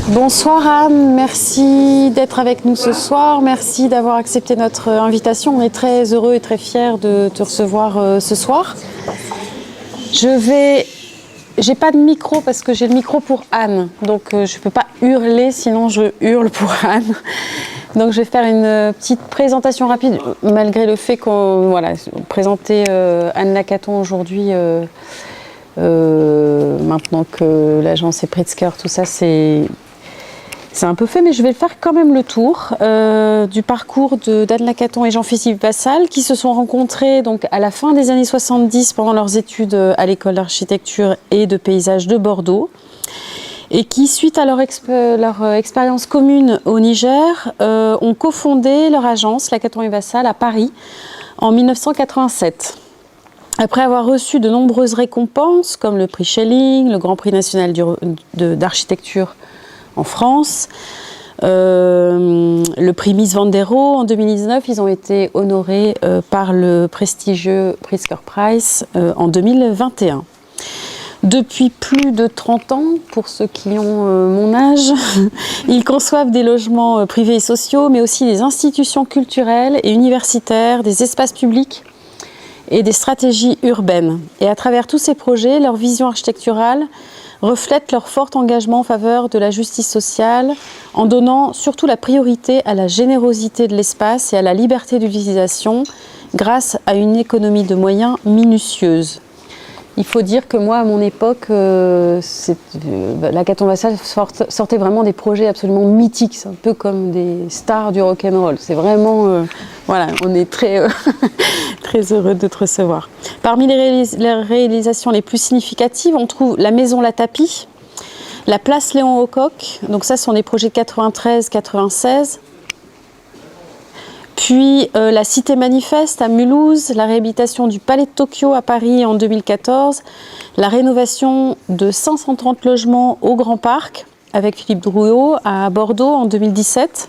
Bonsoir Anne, merci d'être avec nous ce soir, merci d'avoir accepté notre invitation. On est très heureux et très fiers de te recevoir ce soir. J'ai pas de micro parce que j'ai le micro pour Anne, donc je peux pas hurler sinon je hurle pour Anne. Donc je vais faire une petite présentation rapide, malgré le fait qu'on présenter Anne Lacaton aujourd'hui. Maintenant que l'agence est Pritzker, tout ça c'est un peu fait, mais je vais faire quand même le tour du parcours d'Anne Lacaton et Jean-Philippe Vassal, qui se sont rencontrés donc, à la fin des années 70 pendant leurs études à l'école d'architecture et de paysage de Bordeaux, et qui, suite à leur expérience commune au Niger, ont cofondé leur agence Lacaton et Vassal à Paris en 1987. Après avoir reçu de nombreuses récompenses, comme le prix Schelling, le Grand Prix national d'architecture en France, le prix Miss Van der Rohe en 2019, ils ont été honorés par le prestigieux Pritzker Prize en 2021. Depuis plus de 30 ans, pour ceux qui ont mon âge, ils conçoivent des logements privés et sociaux, mais aussi des institutions culturelles et universitaires, des espaces publics et des stratégies urbaines. Et à travers tous ces projets, leur vision architecturale reflète leur fort engagement en faveur de la justice sociale, en donnant surtout la priorité à la générosité de l'espace et à la liberté d'utilisation grâce à une économie de moyens minutieuse. Il faut dire que moi, à mon époque, Lacaton Vassal sortait vraiment des projets absolument mythiques. C'est un peu comme des stars du rock'n'roll. C'est vraiment... on est très, très heureux de te recevoir. Parmi les réalisations les plus significatives, on trouve la Maison La Tapie, la place Léon Aucoq. Donc ça, ce sont des projets 93-96. Puis la Cité Manifeste à Mulhouse, la réhabilitation du Palais de Tokyo à Paris en 2014, la rénovation de 530 logements au Grand Parc avec Philippe Drouot à Bordeaux en 2017.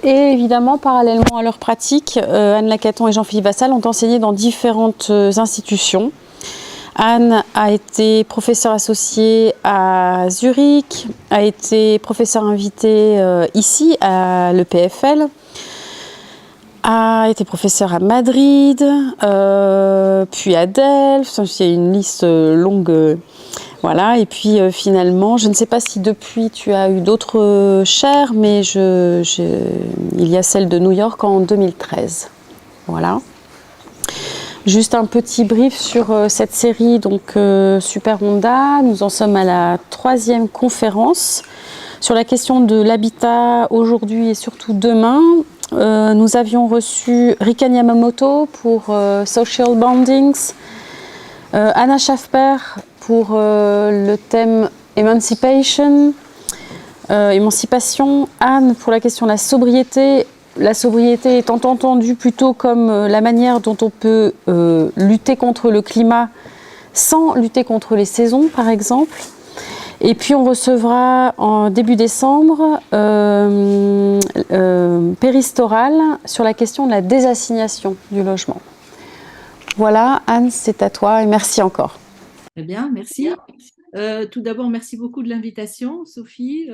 Et évidemment, parallèlement à leur pratique, Anne Lacaton et Jean-Philippe Vassal ont enseigné dans différentes institutions. Anne a été professeure associée à Zurich, a été professeure invitée ici à l'EPFL, a été professeur à Madrid, puis à Delft, il y a une liste longue, voilà. Et puis finalement, je ne sais pas si depuis tu as eu d'autres chaires, mais il y a celle de New York en 2013, voilà. Juste un petit brief sur cette série, donc Super Honda. Nous en sommes à la 3e conférence sur la question de l'habitat aujourd'hui et surtout demain. Nous avions reçu Rikan Yamamoto pour Social Bondings, Anna Schaffer pour le thème Emancipation, émancipation, Anne pour la question de la sobriété étant entendue plutôt comme la manière dont on peut lutter contre le climat sans lutter contre les saisons, par exemple. Et puis on recevra en début décembre Péristoral sur la question de la désassignation du logement. Voilà, Anne, c'est à toi et merci encore. Très bien, merci. Tout d'abord, merci beaucoup de l'invitation, Sophie.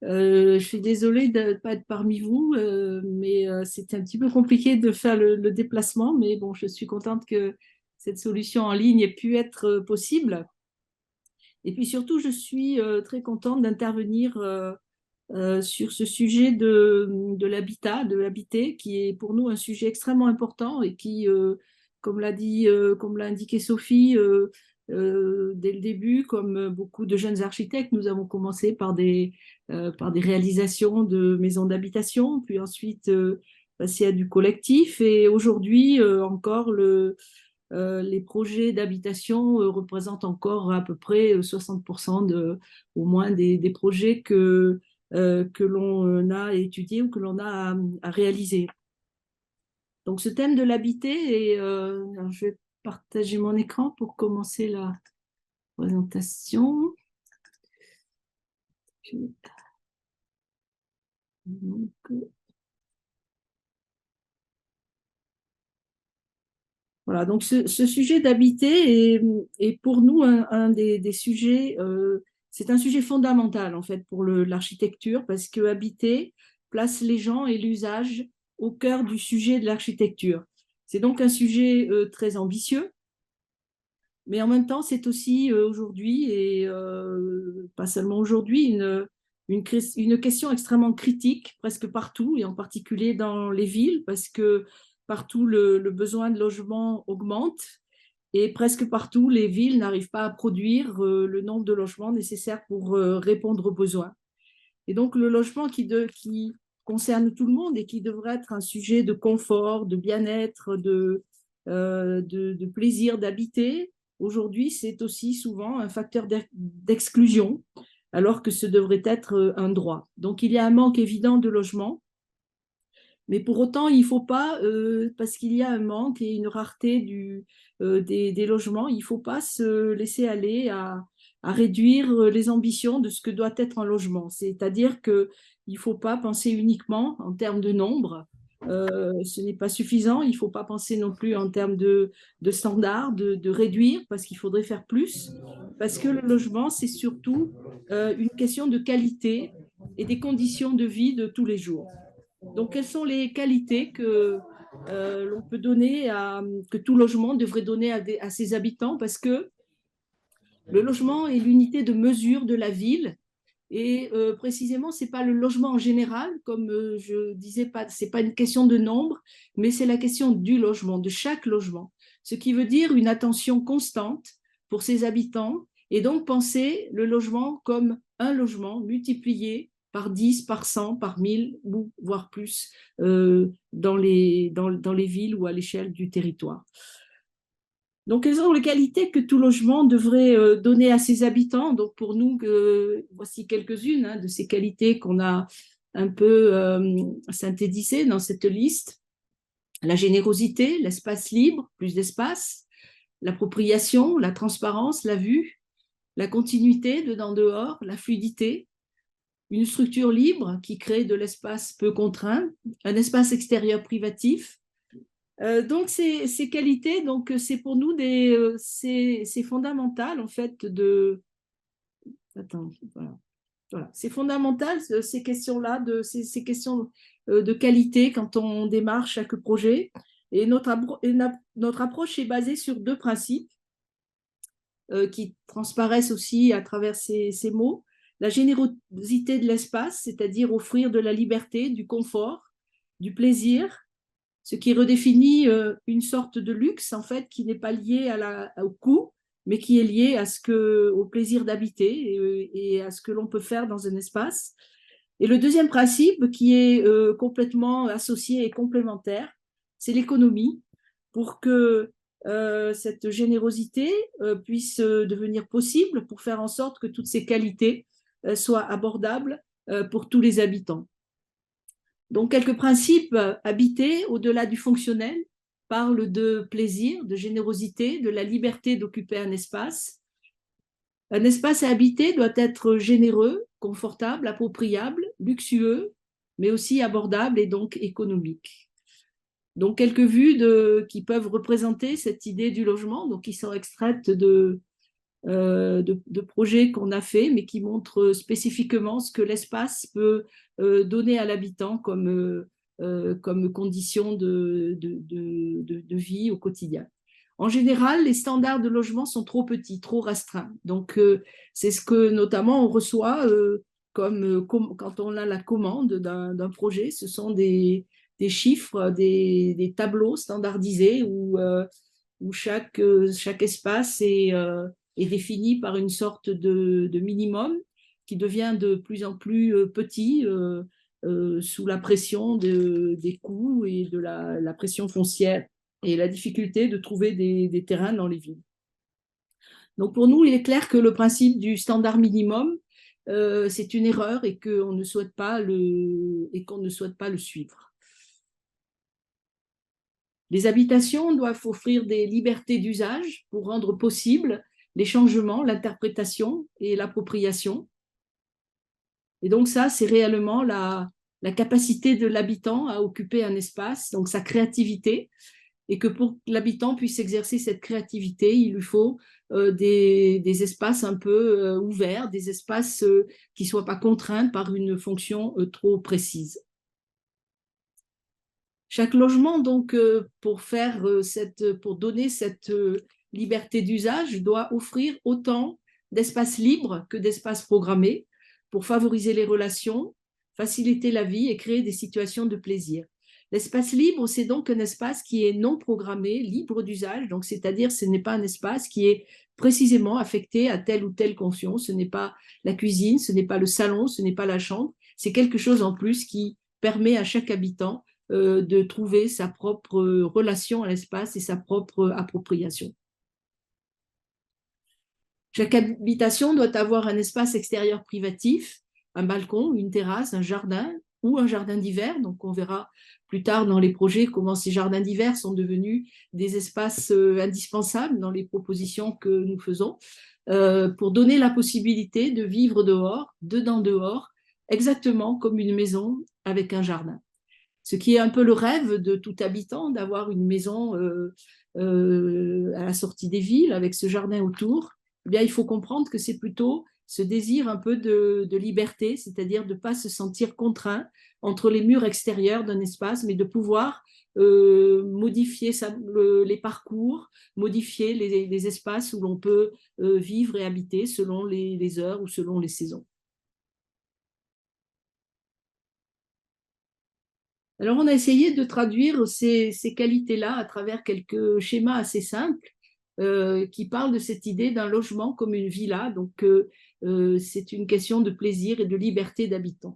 Je suis désolée de ne pas être parmi vous, mais c'était un petit peu compliqué de faire le déplacement, mais bon, je suis contente que cette solution en ligne ait pu être possible. Et puis surtout, je suis très contente d'intervenir sur ce sujet de l'habitat, de l'habiter, qui est pour nous un sujet extrêmement important et qui, comme l'a indiqué Sophie, dès le début, comme beaucoup de jeunes architectes, nous avons commencé par des réalisations de maisons d'habitation, puis ensuite passé à du collectif, et aujourd'hui encore les projets d'habitation représentent encore à peu près 60% au moins des projets que l'on a étudiés ou que l'on a à réaliser. Donc ce thème de l'habiter, et je vais partager mon écran pour commencer la présentation. Donc, voilà, donc ce sujet d'habiter est pour nous un des sujets c'est un sujet fondamental en fait pour l'architecture parce que habiter place les gens et l'usage au cœur du sujet de l'architecture. C'est donc un sujet très ambitieux, mais en même temps, c'est aussi aujourd'hui, et pas seulement aujourd'hui, une question extrêmement critique presque partout, et en particulier dans les villes, parce que partout le besoin de logement augmente, et presque partout les villes n'arrivent pas à produire le nombre de logements nécessaires pour répondre aux besoins. Et donc le logement qui concerne tout le monde et qui devrait être un sujet de confort, de bien-être, de plaisir d'habiter, aujourd'hui c'est aussi souvent un facteur d'exclusion, alors que ce devrait être un droit. Donc il y a un manque évident de logements, mais pour autant il ne faut pas, parce qu'il y a un manque et une rareté des logements, il ne faut pas se laisser aller à réduire les ambitions de ce que doit être un logement. C'est-à-dire qu'il ne faut pas penser uniquement en termes de nombre. Ce n'est pas suffisant. Il ne faut pas penser non plus en termes de standards, de réduire, parce qu'il faudrait faire plus. Parce que le logement, c'est surtout une question de qualité et des conditions de vie de tous les jours. Donc, quelles sont les qualités que l'on peut donner que tout logement devrait donner à ses habitants? Parce que le logement est l'unité de mesure de la ville. Et précisément, ce n'est pas le logement en général, comme je disais, ce n'est pas une question de nombre, mais c'est la question du logement, de chaque logement. Ce qui veut dire une attention constante pour ses habitants et donc penser le logement comme un logement multiplié par 10, par 100, par 1000, ou voire plus dans les villes ou à l'échelle du territoire. Donc, quelles sont les qualités que tout logement devrait donner à ses habitants? Donc, pour nous, voici quelques-unes de ces qualités qu'on a un peu synthétisées dans cette liste. La générosité, l'espace libre, plus d'espace, l'appropriation, la transparence, la vue, la continuité dedans-dehors, la fluidité, une structure libre qui crée de l'espace peu contraint, un espace extérieur privatif. Donc ces qualités, donc c'est pour nous c'est fondamental en fait voilà. C'est fondamental ces questions-là, ces questions de qualité quand on démarre chaque projet. Et notre approche est basée sur deux principes qui transparaissent aussi à travers ces mots. La générosité de l'espace, c'est-à-dire offrir de la liberté, du confort, du plaisir, ce qui redéfinit une sorte de luxe en fait qui n'est pas lié au coût, mais qui est lié au plaisir d'habiter et à ce que l'on peut faire dans un espace. Et le deuxième principe qui est complètement associé et complémentaire, c'est l'économie, pour que cette générosité puisse devenir possible, pour faire en sorte que toutes ces qualités soient abordables pour tous les habitants. Donc, quelques principes habités au-delà du fonctionnel parlent de plaisir, de générosité, de la liberté d'occuper un espace. Un espace à habiter doit être généreux, confortable, appropriable, luxueux, mais aussi abordable et donc économique. Donc, quelques vues qui peuvent représenter cette idée du logement, donc qui sont extraites de projets qu'on a faits, mais qui montrent spécifiquement ce que l'espace peut donner à l'habitant comme condition de vie au quotidien. En général, les standards de logement sont trop petits, trop restreints. Donc, c'est ce que notamment on reçoit quand on a la commande d'un projet. Ce sont des chiffres, des tableaux standardisés où chaque espace est défini par une sorte de minimum qui devient de plus en plus petit sous la pression des coûts et de la pression foncière et la difficulté de trouver des terrains dans les villes. Donc pour nous, il est clair que le principe du standard minimum, c'est une erreur et qu'on ne souhaite pas le suivre. Les habitations doivent offrir des libertés d'usage pour rendre possible les changements, l'interprétation et l'appropriation. Et donc ça, c'est réellement la capacité de l'habitant à occuper un espace, donc sa créativité. et que pour que l'habitant puisse exercer cette créativité, il lui faut des espaces un peu ouverts, des espaces qui ne soient pas contraints par une fonction trop précise. Chaque logement, donc, pour donner cette liberté d'usage, doit offrir autant d'espaces libres que d'espaces programmés pour favoriser les relations, faciliter la vie et créer des situations de plaisir. L'espace libre, c'est donc un espace qui est non programmé, libre d'usage, donc c'est-à-dire ce n'est pas un espace qui est précisément affecté à telle ou telle fonction, ce n'est pas la cuisine, ce n'est pas le salon, ce n'est pas la chambre, c'est quelque chose en plus qui permet à chaque habitant de trouver sa propre relation à l'espace et sa propre appropriation. Chaque habitation doit avoir un espace extérieur privatif, un balcon, une terrasse, un jardin ou un jardin d'hiver. Donc, on verra plus tard dans les projets comment ces jardins d'hiver sont devenus des espaces indispensables dans les propositions que nous faisons pour donner la possibilité de vivre dehors, dedans dehors, exactement comme une maison avec un jardin. Ce qui est un peu le rêve de tout habitant, d'avoir une maison à la sortie des villes, avec ce jardin autour. Eh bien, il faut comprendre que c'est plutôt ce désir un peu de liberté, c'est-à-dire de ne pas se sentir contraint entre les murs extérieurs d'un espace, mais de pouvoir modifier les parcours, modifier les espaces où l'on peut vivre et habiter selon les heures ou selon les saisons. Alors, on a essayé de traduire ces qualités-là à travers quelques schémas assez simples qui parlent de cette idée d'un logement comme une villa. Donc, c'est une question de plaisir et de liberté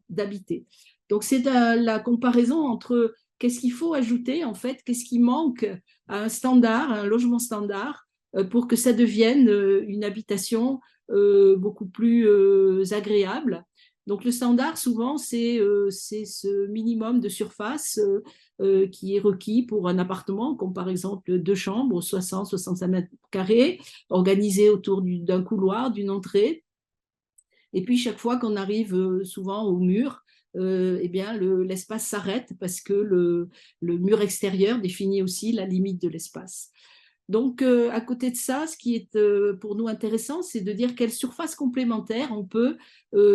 d'habiter. Donc, c'est la comparaison entre qu'est-ce qu'il faut ajouter, en fait, qu'est-ce qui manque à un standard, à un logement standard, pour que ça devienne une habitation beaucoup plus agréable. Donc, le standard, souvent, c'est ce minimum de surface qui est requis pour un appartement, comme par exemple 2 chambres, 60-65 mètres carrés, organisées autour d'un couloir, d'une entrée. Et puis, chaque fois qu'on arrive souvent au mur, eh bien, l'espace s'arrête parce que le mur extérieur définit aussi la limite de l'espace. Donc, à côté de ça, ce qui est pour nous intéressant, c'est de dire quelles surfaces complémentaires on peut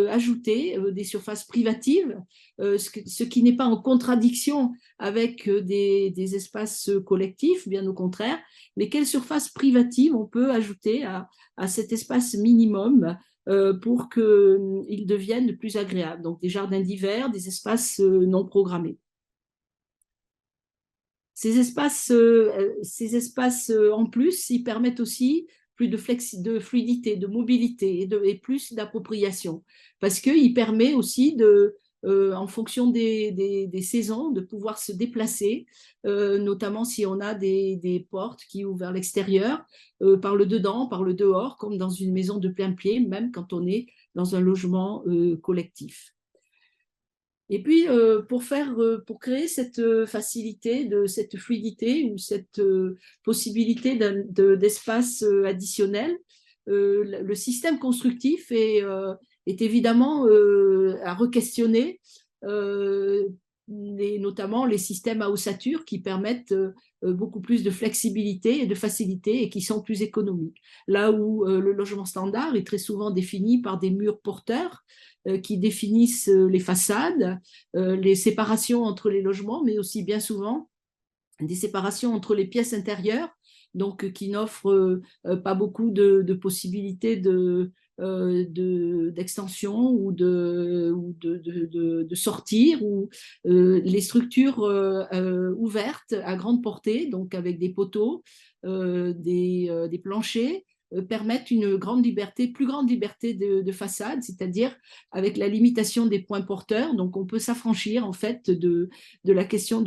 ajouter, des surfaces privatives, ce qui n'est pas en contradiction avec des espaces collectifs, bien au contraire, mais quelles surfaces privatives on peut ajouter à cet espace minimum pour qu'il devienne plus agréable. Donc, des jardins d'hiver, des espaces non programmés. Ces espaces en plus, ils permettent aussi plus de fluidité, de mobilité et plus d'appropriation. Parce qu'il permet aussi, en fonction des saisons, de pouvoir se déplacer, notamment si on a des portes qui ouvrent vers l'extérieur, par le dedans, par le dehors, comme dans une maison de plein pied, même quand on est dans un logement collectif. Et puis, pour créer cette facilité, cette fluidité ou cette possibilité d'espace additionnel, le système constructif est évidemment à re-questionner, notamment les systèmes à ossature qui permettent beaucoup plus de flexibilité et de facilité et qui sont plus économiques. Là où le logement standard est très souvent défini par des murs porteurs, qui définissent les façades, les séparations entre les logements, mais aussi bien souvent des séparations entre les pièces intérieures, donc qui n'offrent pas beaucoup de possibilités d'extension ou de sortir, ou les structures ouvertes à grande portée, donc avec des poteaux, des planchers, permettent une grande liberté, plus grande liberté de façade, c'est-à-dire avec la limitation des points porteurs. Donc, on peut s'affranchir en fait de la question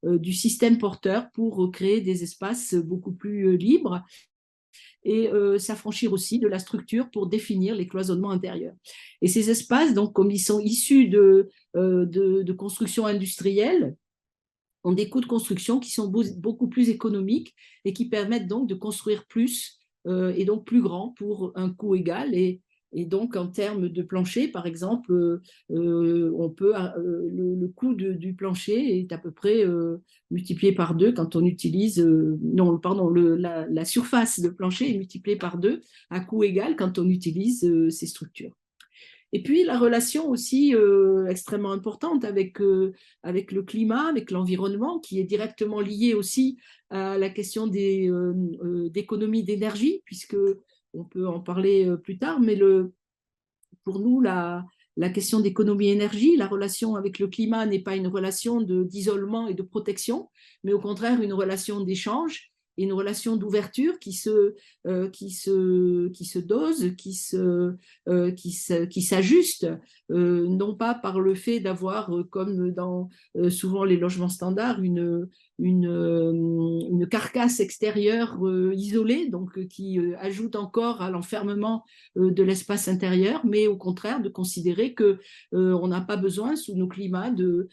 du système porteur pour créer des espaces beaucoup plus libres et s'affranchir aussi de la structure pour définir les cloisonnements intérieurs. Et ces espaces, donc, comme ils sont issus de construction industrielle, ont des coûts de construction qui sont beaucoup plus économiques et qui permettent donc de construire plus et donc plus grand pour un coût égal. Et Et donc, en termes de plancher, par exemple, le coût du plancher est à peu près multiplié par 2 quand on utilise, non, pardon, la surface de plancher est multipliée par 2 à coût égal quand on utilise ces structures. Et puis la relation aussi extrêmement importante avec le climat, avec l'environnement, qui est directement liée aussi à la question d'économie d'énergie, puisque on peut en parler plus tard, mais pour nous, la question d'économie-énergie, la relation avec le climat n'est pas une relation d'isolement et de protection, mais au contraire une relation d'échange et une relation d'ouverture qui se dose, qui s'ajuste, non pas par le fait d'avoir, comme dans souvent les logements standards, une carcasse extérieure isolée, donc qui ajoute encore à l'enfermement de l'espace intérieur, mais au contraire de considérer que on n'a pas besoin sous nos climats de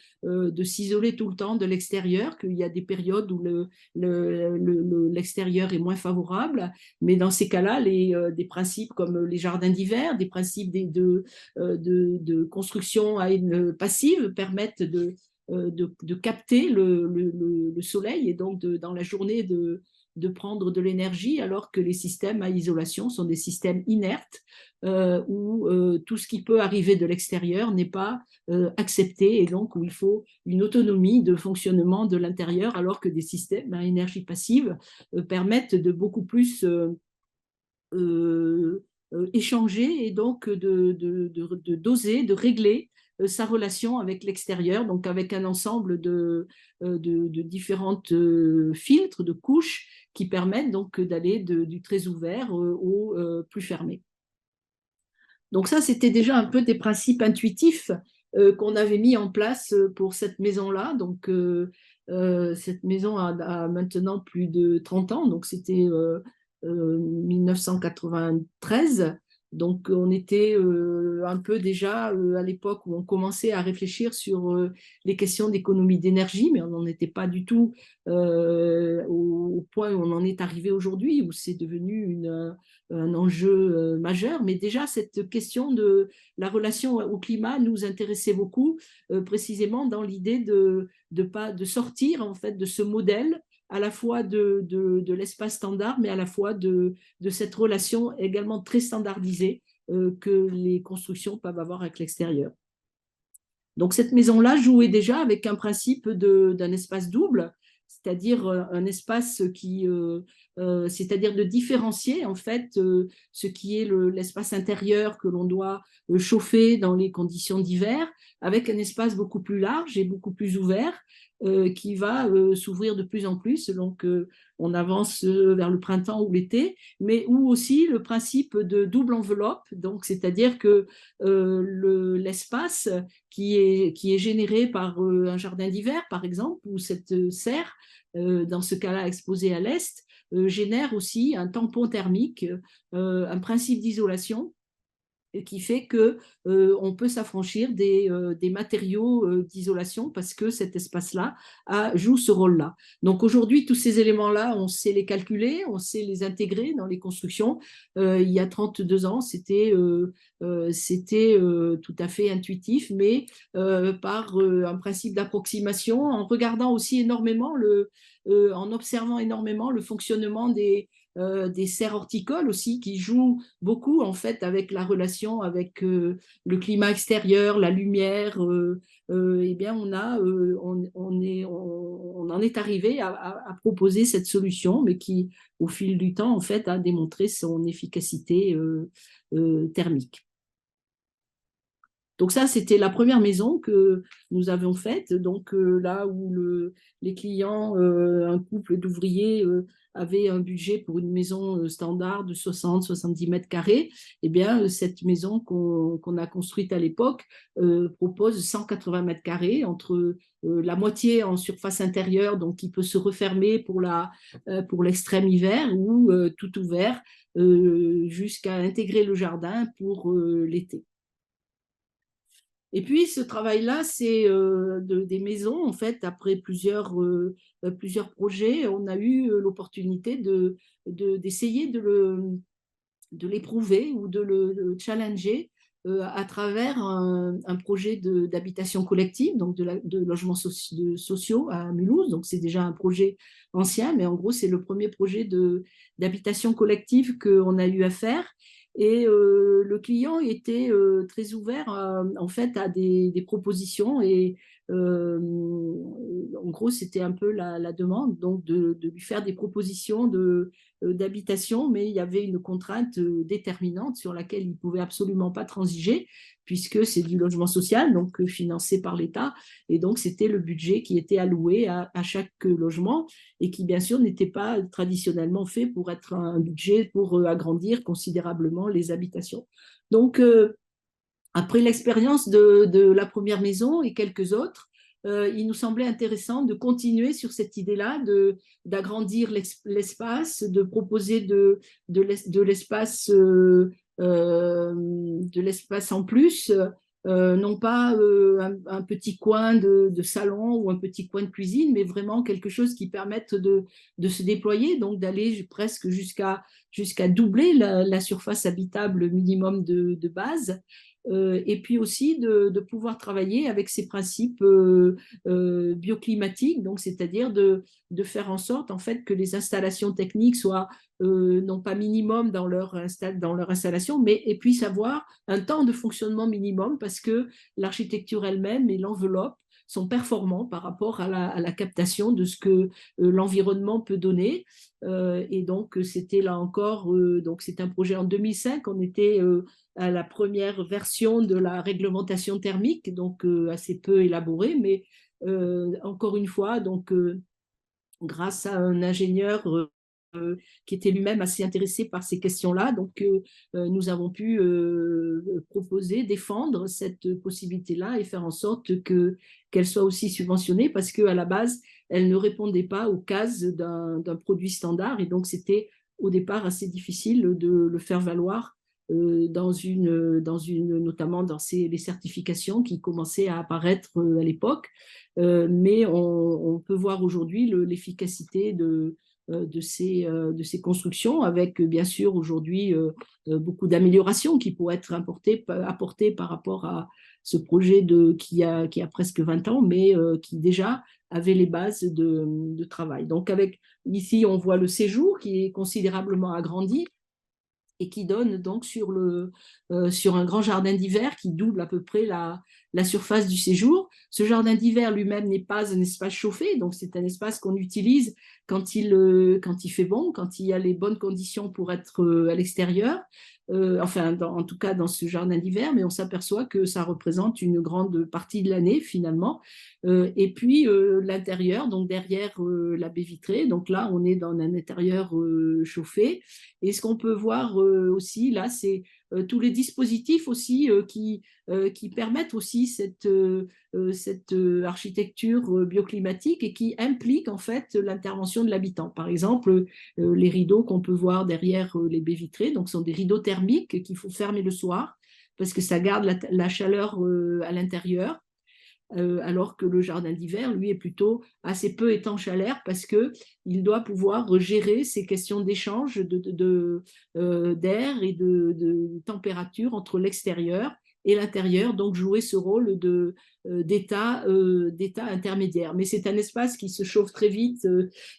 s'isoler tout le temps de l'extérieur, qu'il y a des périodes où l'extérieur est moins favorable, mais dans ces cas-là, des principes comme les jardins d'hiver, des principes de construction à une passive permettent de capter le soleil et donc dans la journée de prendre de l'énergie, alors que les systèmes à isolation sont des systèmes inertes où tout ce qui peut arriver de l'extérieur n'est pas accepté et donc où il faut une autonomie de fonctionnement de l'intérieur, alors que des systèmes à énergie passive permettent de beaucoup plus échanger et donc de doser, de régler sa relation avec l'extérieur, donc avec un ensemble de différentes filtres, de couches qui permettent donc d'aller du très ouvert au plus fermé. Donc ça, c'était déjà un peu des principes intuitifs qu'on avait mis en place pour cette maison-là. Donc cette maison a maintenant plus de 30 ans, donc c'était 1993. Donc on était un peu déjà à l'époque où on commençait à réfléchir sur les questions d'économie d'énergie, mais on n'en était pas du tout au point où on en est arrivé aujourd'hui, où c'est devenu un enjeu majeur. Mais déjà, cette question de la relation au climat nous intéressait beaucoup, précisément dans l'idée de sortir en fait de ce modèle à la fois de l'espace standard, mais à la fois de cette relation également très standardisée que les constructions peuvent avoir avec l'extérieur. Donc cette maison-là jouait déjà avec un principe d'un espace double, c'est-à-dire un espace c'est-à-dire de différencier en fait ce qui est l'espace intérieur que l'on doit chauffer dans les conditions d'hiver, avec un espace beaucoup plus large et beaucoup plus ouvert qui va s'ouvrir de plus en plus selon qu'on avance vers le printemps ou l'été, mais où aussi le principe de double enveloppe, donc c'est-à-dire que l'espace qui est généré par un jardin d'hiver, par exemple, ou cette serre, dans ce cas-là exposée à l'est, génère aussi un tampon thermique, un principe d'isolation qui fait que on peut s'affranchir des matériaux d'isolation parce que cet espace-là joue ce rôle-là. Donc aujourd'hui, tous ces éléments-là, on sait les calculer, on sait les intégrer dans les constructions. Il y a 32 ans, c'était tout à fait intuitif, mais par un principe d'approximation, en regardant aussi énormément en observant énormément le fonctionnement des serres horticoles aussi, qui jouent beaucoup en fait avec la relation avec le climat extérieur, la lumière. Eh bien, on en est arrivé à proposer cette solution, mais qui, au fil du temps, en fait, a démontré son efficacité thermique. Donc ça, c'était la première maison que nous avions faite, donc là où les clients, un couple d'ouvriers avait un budget pour une maison standard de 60-70 mètres carrés, eh bien cette maison qu'on a construite à l'époque propose 180 mètres carrés, entre la moitié en surface intérieure, donc qui peut se refermer pour l'extrême hiver, ou tout ouvert jusqu'à intégrer le jardin pour l'été. Et puis, ce travail-là, c'est des maisons, en fait, après plusieurs projets, on a eu l'opportunité d'essayer l'éprouver ou de le challenger à travers un projet d'habitation collective, donc de logements sociaux à Mulhouse. Donc c'est déjà un projet ancien, mais en gros c'est le premier projet d'habitation collective qu'on a eu à faire. Et le client était très ouvert en fait à des propositions et en gros c'était un peu la demande donc de lui faire des propositions d'habitation, mais il y avait une contrainte déterminante sur laquelle il ne pouvait absolument pas transiger, puisque c'est du logement social, donc financé par l'État, et donc c'était le budget qui était alloué à chaque logement, et qui bien sûr n'était pas traditionnellement fait pour être un budget pour agrandir considérablement les habitations. Donc, après l'expérience de la première maison et quelques autres, il nous semblait intéressant de continuer sur cette idée-là, d'agrandir l'espace, de proposer de l'espace en plus, non pas un petit coin de salon ou un petit coin de cuisine, mais vraiment quelque chose qui permette de se déployer, donc d'aller presque jusqu'à doubler la surface habitable minimum de base. Et puis aussi de pouvoir travailler avec ces principes bioclimatiques, donc c'est-à-dire de faire en sorte en fait que les installations techniques soient non pas minimum dans leur installation, mais et puissent avoir un temps de fonctionnement minimum parce que l'architecture elle-même et l'enveloppe sont performants par rapport à la captation de ce que l'environnement peut donner. Et donc, c'était là encore, donc c'est un projet en 2005, on était à la première version de la réglementation thermique, donc assez peu élaborée, mais encore une fois, donc grâce à un ingénieur qui était lui-même assez intéressé par ces questions-là. Donc, nous avons pu proposer, défendre cette possibilité-là et faire en sorte qu'elle soit aussi subventionnée parce qu'à la base, elle ne répondait pas aux cases d'un produit standard. Et donc, c'était au départ assez difficile de le faire valoir notamment dans les certifications qui commençaient à apparaître à l'époque. Mais on peut voir aujourd'hui l'efficacité de ces constructions, avec bien sûr aujourd'hui beaucoup d'améliorations qui pourraient être apportées par rapport à ce projet qui a presque 20 ans, mais qui déjà avait les bases de travail. Donc ici, on voit le séjour qui est considérablement agrandi et qui donne donc sur un grand jardin d'hiver qui double à peu près la surface du séjour. Ce jardin d'hiver lui-même n'est pas un espace chauffé, donc c'est un espace qu'on utilise quand il fait bon, quand il y a les bonnes conditions pour être à l'extérieur, enfin en tout cas dans ce jardin d'hiver, mais on s'aperçoit que ça représente une grande partie de l'année finalement. Et puis l'intérieur, donc derrière la baie vitrée, donc là on est dans un intérieur chauffé. Et ce qu'on peut voir aussi là, c'est tous les dispositifs aussi qui permettent aussi cette architecture bioclimatique et qui impliquent en fait l'intervention de l'habitant. Par exemple, les rideaux qu'on peut voir derrière les baies vitrées, donc sont des rideaux thermiques qu'il faut fermer le soir parce que ça garde la chaleur à l'intérieur. Alors que le jardin d'hiver, lui, est plutôt assez peu étanche à l'air parce qu'il doit pouvoir gérer ces questions d'échange d'air et de température entre l'extérieur et l'intérieur, donc jouer ce rôle d'état intermédiaire. Mais c'est un espace qui se chauffe très vite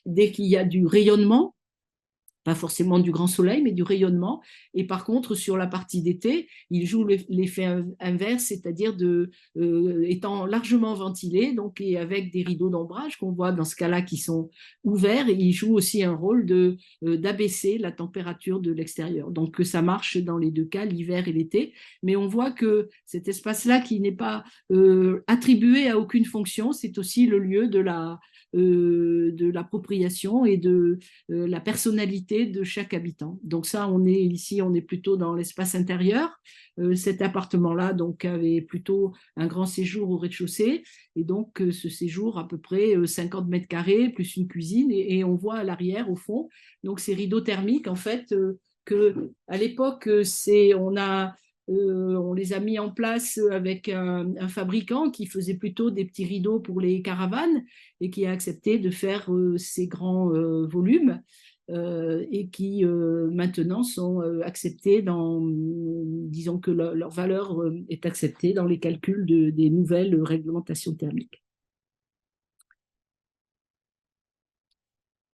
dès qu'il y a du rayonnement, pas forcément du grand soleil, mais du rayonnement. Et par contre, sur la partie d'été, il joue l'effet inverse, c'est-à-dire étant largement ventilé, donc, et avec des rideaux d'ombrage qu'on voit dans ce cas-là qui sont ouverts, et il joue aussi un rôle d'abaisser la température de l'extérieur. Donc, ça marche dans les deux cas, l'hiver et l'été. Mais on voit que cet espace-là, qui n'est pas attribué à aucune fonction, c'est aussi le lieu de l'appropriation et de la personnalité de chaque habitant. Donc ça, on est plutôt dans l'espace intérieur. Cet appartement-là donc avait plutôt un grand séjour au rez-de-chaussée et donc ce séjour à peu près 50 mètres carrés plus une cuisine et on voit à l'arrière au fond donc ces rideaux thermiques en fait que à l'époque on les a mis en place avec un fabricant qui faisait plutôt des petits rideaux pour les caravanes et qui a accepté de faire ces grands volumes. et qui maintenant sont acceptés disons que leur valeur est acceptée dans les calculs des nouvelles réglementations thermiques.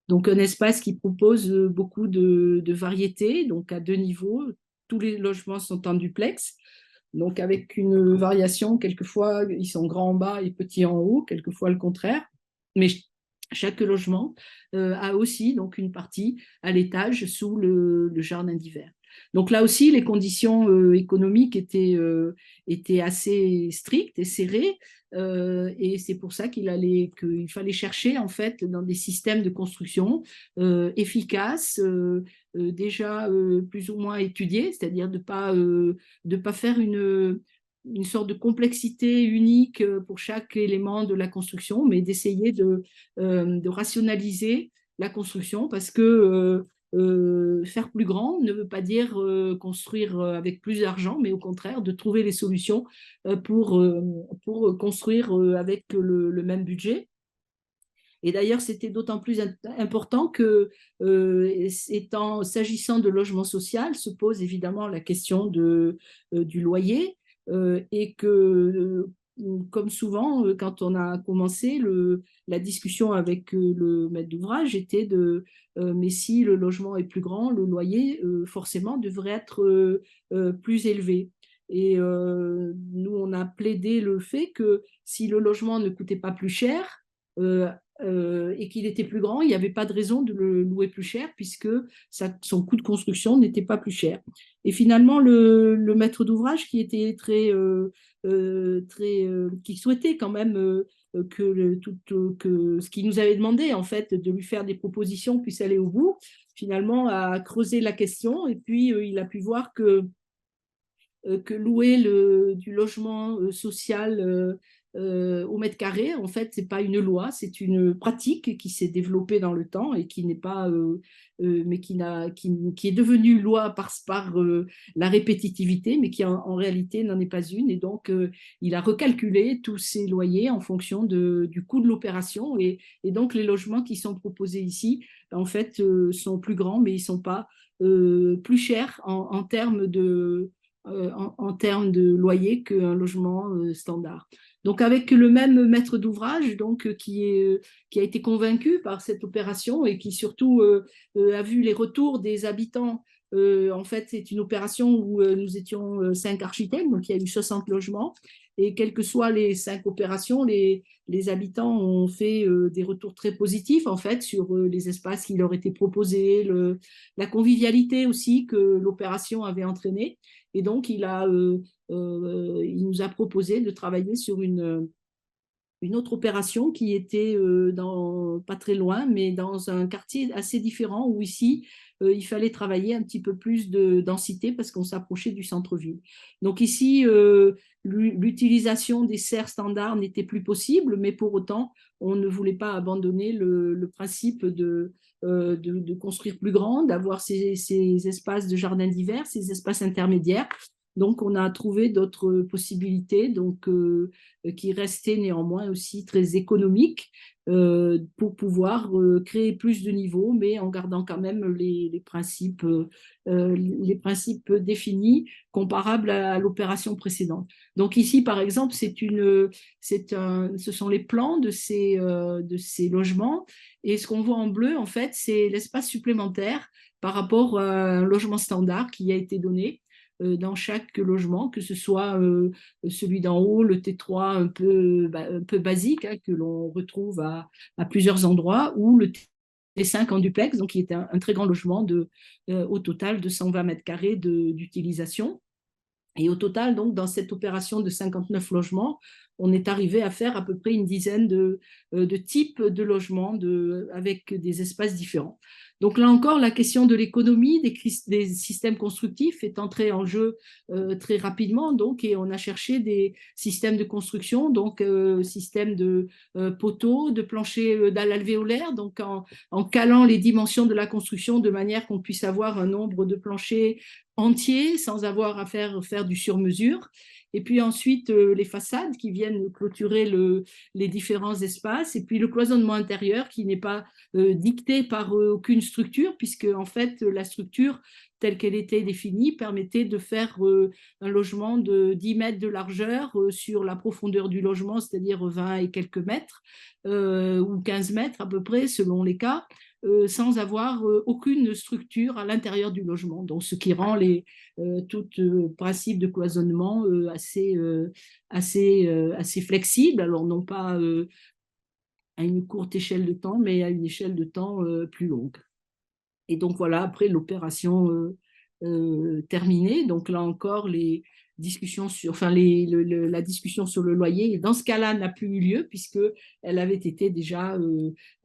Donc un espace qui propose beaucoup de variétés, donc à 2 niveaux. Tous les logements sont en duplex, donc avec une variation, quelquefois ils sont grands en bas et petits en haut, quelquefois le contraire. Mais chaque logement a aussi donc une partie à l'étage sous le jardin d'hiver. Donc là aussi, les conditions économiques étaient assez strictes et serrées. Et c'est pour ça qu'il fallait chercher en fait dans des systèmes de construction efficaces, déjà plus ou moins étudiés, c'est-à-dire de pas faire une sorte de complexité unique pour chaque élément de la construction, mais d'essayer de rationaliser la construction parce que faire plus grand ne veut pas dire construire avec plus d'argent, mais au contraire de trouver les solutions pour construire avec le même budget. Et d'ailleurs, c'était d'autant plus important que, s'agissant de logement social, se pose évidemment la question du loyer et que, comme souvent, quand on a commencé, la discussion avec le maître d'ouvrage était mais si le logement est plus grand, le loyer forcément devrait être plus élevé. Et nous, on a plaidé le fait que si le logement ne coûtait pas plus cher, euh, et qu'il était plus grand, il n'y avait pas de raison de le louer plus cher puisque son coût de construction n'était pas plus cher. Et finalement, le maître d'ouvrage qui était qui souhaitait quand même que ce qu'il nous avait demandé en fait de lui faire des propositions puisse aller au bout, finalement a creusé la question et puis il a pu voir que louer du logement social au mètre carré, en fait, c'est pas une loi, c'est une pratique qui s'est développée dans le temps et qui n'est pas, mais qui est devenue loi par la répétitivité, mais qui en réalité n'en est pas une. Et donc, il a recalculé tous ses loyers en fonction du coût de l'opération. Et donc, les logements qui sont proposés ici, en fait, sont plus grands, mais ils sont pas plus chers en termes de loyer qu'un logement standard. Donc avec le même maître d'ouvrage qui a été convaincu par cette opération et qui surtout a vu les retours des habitants. En fait, c'est une opération où nous étions 5 architectes, donc il y a eu 60 logements. Et quelles que soient les 5 opérations, les habitants ont fait des retours très positifs en fait sur les espaces qui leur étaient proposés, la convivialité aussi que l'opération avait entraîné. Et donc, il nous a proposé de travailler sur une autre opération qui était pas très loin, mais dans un quartier assez différent où ici, il fallait travailler un petit peu plus de densité parce qu'on s'approchait du centre-ville. Donc ici, l'utilisation des serres standards n'était plus possible, mais pour autant, on ne voulait pas abandonner le principe de construire plus grand, d'avoir ces espaces de jardin d'hiver, ces espaces intermédiaires. Donc, on a trouvé d'autres possibilités qui restaient néanmoins aussi très économiques pour pouvoir créer plus de niveaux, mais en gardant quand même les principes définis comparables à l'opération précédente. Donc ici, par exemple, ce sont les plans de ces logements. Et ce qu'on voit en bleu, en fait, c'est l'espace supplémentaire par rapport à un logement standard qui a été donné dans chaque logement, que ce soit celui d'en haut, le T3 un peu basique, hein, que l'on retrouve à plusieurs endroits, ou le T5 en duplex, donc qui est un très grand logement au total de 120 mètres carrés d'utilisation. Et au total, donc, dans cette opération de 59 logements, on est arrivé à faire à peu près une dizaine de types de logements avec des espaces différents. Donc là encore, la question de l'économie des systèmes constructifs est entrée en jeu très rapidement. Donc, et on a cherché des systèmes de construction, donc système de poteaux, de planchers dalles alvéolaires, donc en calant les dimensions de la construction de manière qu'on puisse avoir un nombre de planchers entier sans avoir à faire du sur-mesure. Et puis ensuite, les façades qui viennent clôturer les différents espaces. Et puis le cloisonnement intérieur qui n'est pas dicté par aucune structure, puisque en fait, la structure telle qu'elle était définie permettait de faire un logement de 10 mètres de largeur sur la profondeur du logement, c'est-à-dire 20 et quelques mètres, ou 15 mètres à peu près, selon les cas, sans avoir aucune structure à l'intérieur du logement. Donc, ce qui rend tout principe de cloisonnement assez flexible. Alors, non pas à une courte échelle de temps, mais à une échelle de temps plus longue. Et donc, voilà, après l'opération terminée, donc là encore, les discussions sur, enfin, la discussion sur le loyer, dans ce cas-là, n'a plus eu lieu puisqu'elle avait été déjà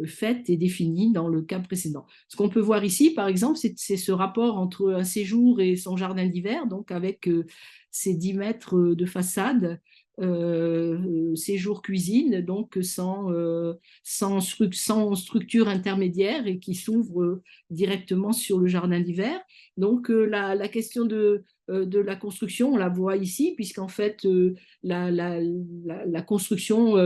faite et définie dans le cas précédent. Ce qu'on peut voir ici, par exemple, c'est ce rapport entre un séjour et son jardin d'hiver, donc avec ces 10 mètres de façade, séjour cuisine, donc sans structure intermédiaire et qui s'ouvre directement sur le jardin d'hiver. Donc la question de la construction, on la voit ici, puisqu'en fait, la construction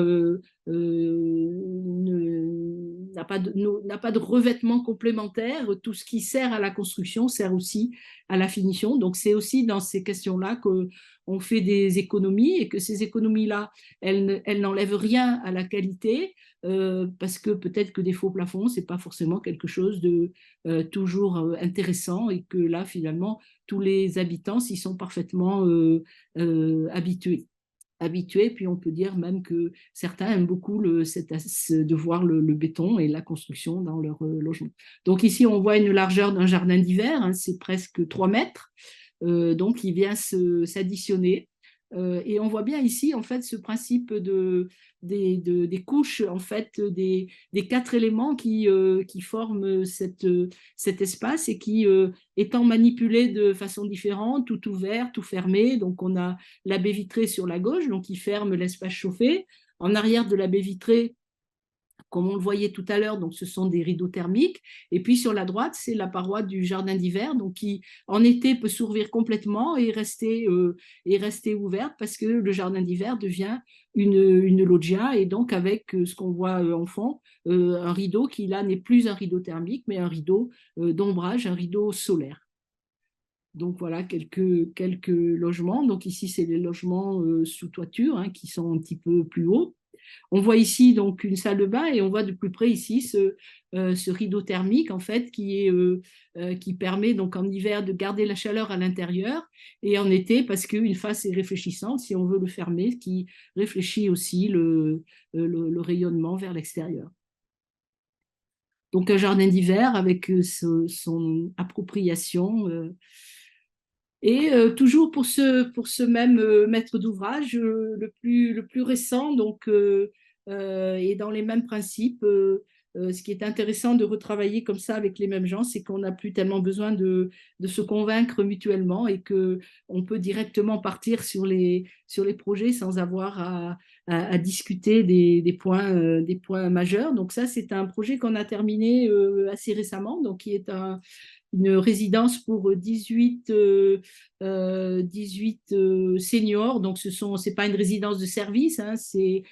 n'a pas de revêtement complémentaire. Tout ce qui sert à la construction sert aussi à la finition. Donc c'est aussi dans ces questions-là qu'on fait des économies et que ces économies-là, elles n'enlèvent rien à la qualité, parce que peut-être que des faux plafonds, ce n'est pas forcément quelque chose de toujours intéressant et que là, finalement, tous les habitants s'y sont parfaitement habitués. Puis on peut dire même que certains aiment beaucoup de voir le béton et la construction dans leur logement. Donc ici, on voit une largeur d'un jardin d'hiver, hein, c'est presque 3 mètres. Donc il vient s'additionner. Et on voit bien ici, en fait, ce principe des couches, en fait, des 4 éléments qui forment cet espace et qui, étant manipulés de façon différente, tout ouvert, tout fermé. Donc, on a la baie vitrée sur la gauche, donc qui ferme l'espace chauffé. En arrière de la baie vitrée, comme on le voyait tout à l'heure, donc ce sont des rideaux thermiques. Et puis sur la droite, c'est la paroi du jardin d'hiver, donc qui en été peut s'ouvrir complètement et rester ouverte parce que le jardin d'hiver devient une loggia et donc avec ce qu'on voit en fond, un rideau qui là n'est plus un rideau thermique, mais un rideau d'ombrage, un rideau solaire. Donc voilà quelques logements. Donc ici, c'est les logements sous toiture, hein, qui sont un petit peu plus hauts. On voit ici donc une salle de bain et on voit de plus près ici ce rideau thermique en fait qui permet donc en hiver de garder la chaleur à l'intérieur et en été parce qu'une face est réfléchissante si on veut le fermer, qui réfléchit aussi le rayonnement vers l'extérieur. Donc un jardin d'hiver avec son appropriation. Et toujours pour ce même maître d'ouvrage, le plus récent, donc, et dans les mêmes principes, ce qui est intéressant de retravailler comme ça avec les mêmes gens, c'est qu'on n'a plus tellement besoin de se convaincre mutuellement et qu'on peut directement partir sur les projets sans avoir à discuter des points majeurs. Donc ça, c'est un projet qu'on a terminé assez récemment, donc qui est une résidence pour 18 seniors. Donc, c'est pas une résidence de service, hein, c'est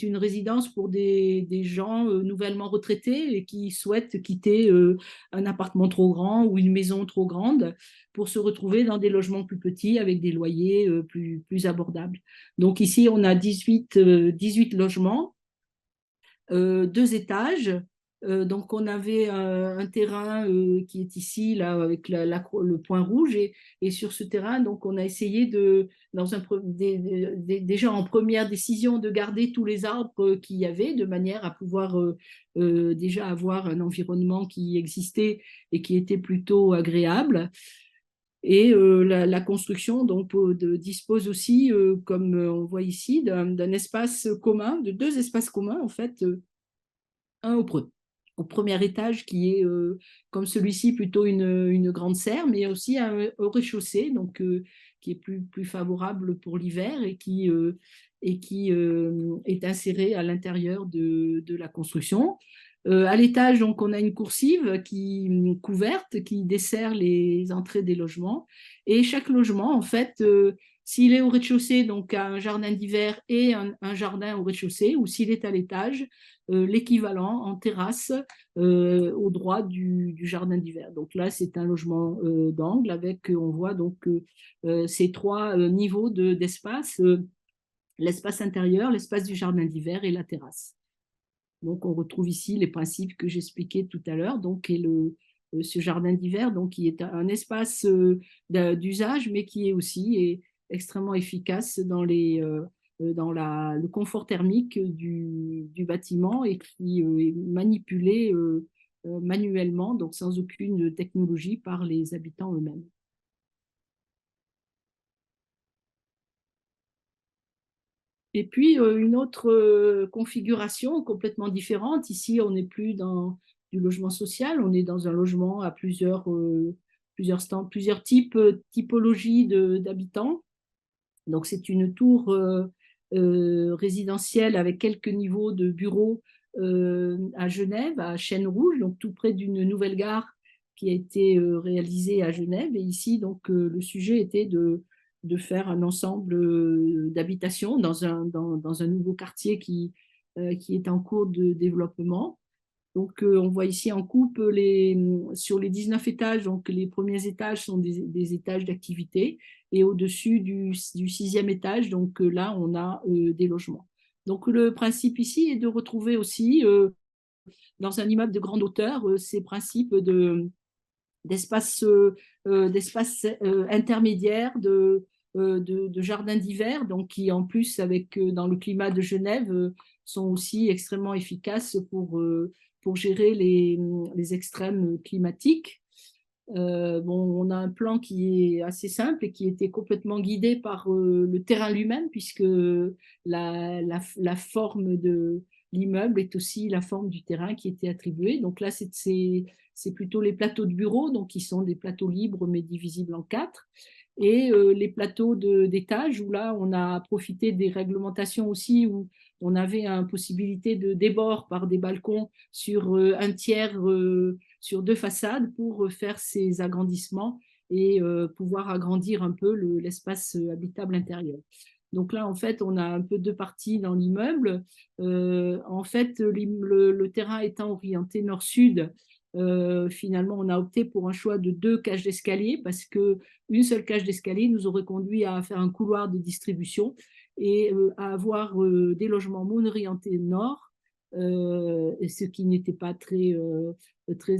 une résidence pour des gens nouvellement retraités et qui souhaitent quitter un appartement trop grand ou une maison trop grande pour se retrouver dans des logements plus petits avec des loyers plus abordables. Donc, ici, on a 18 logements, 2 étages. Donc, on avait un terrain qui est ici, là, avec le point rouge. Et sur ce terrain, donc, on a essayé déjà en première décision, de garder tous les arbres qu'il y avait, de manière à pouvoir déjà avoir un environnement qui existait et qui était plutôt agréable. Et la construction donc, dispose aussi, comme on voit ici, d'un espace commun, de 2 espaces communs, en fait, un au premier étage qui est, comme celui-ci, plutôt une grande serre, mais aussi au rez-de-chaussée, donc qui est plus favorable pour l'hiver et qui est inséré à l'intérieur de la construction. À l'étage, donc, on a une coursive couverte qui dessert les entrées des logements. Et chaque logement, en fait, s'il est au rez-de-chaussée, donc a un jardin d'hiver et un jardin au rez-de-chaussée, ou s'il est à l'étage, l'équivalent en terrasse au droit du jardin d'hiver. Donc là, c'est un logement d'angle avec, on voit donc ces trois niveaux d'espace, l'espace intérieur, l'espace du jardin d'hiver et la terrasse. Donc, on retrouve ici les principes que j'expliquais tout à l'heure, donc, et ce jardin d'hiver, donc, qui est un espace d'usage, mais qui est aussi extrêmement efficace dans le confort thermique du bâtiment et qui est manipulé manuellement, donc sans aucune technologie par les habitants eux-mêmes. Et puis, une autre configuration complètement différente. Ici, on n'est plus dans du logement social, on est dans un logement à plusieurs typologies d'habitants. Donc, c'est une tour résidentielle avec quelques niveaux de bureaux à Genève, à Chêne-Rouge, donc tout près d'une nouvelle gare qui a été réalisée à Genève. Et ici, donc, le sujet était de faire un ensemble d'habitations dans un nouveau quartier qui est en cours de développement. Donc, on voit ici en coupe sur les 19 étages, donc les premiers étages sont des étages d'activité et au-dessus du sixième étage, donc là, on a des logements. Donc, le principe ici est de retrouver aussi dans un immeuble de grande hauteur ces principes d'espace intermédiaire, de jardins d'hiver, donc qui en plus, dans le climat de Genève, sont aussi extrêmement efficaces pour gérer les extrêmes climatiques. Bon, on a un plan qui est assez simple et qui était complètement guidé par le terrain lui-même, puisque la forme de l'immeuble est aussi la forme du terrain qui était attribué. Donc là, c'est plutôt les plateaux de bureaux, donc qui sont des plateaux libres mais divisibles en quatre. Et les plateaux d'étage, où là, on a profité des réglementations aussi, où on avait une possibilité de débord par des balcons sur un tiers sur deux façades pour faire ces agrandissements et pouvoir agrandir un peu l'espace habitable intérieur. Donc là, en fait, on a un peu deux parties dans l'immeuble. En fait, le terrain étant orienté nord-sud, finalement, on a opté pour un choix de deux cages d'escalier parce qu'une seule cage d'escalier nous aurait conduit à faire un couloir de distribution et à avoir des logements mono-orientés nord, ce qui n'était pas très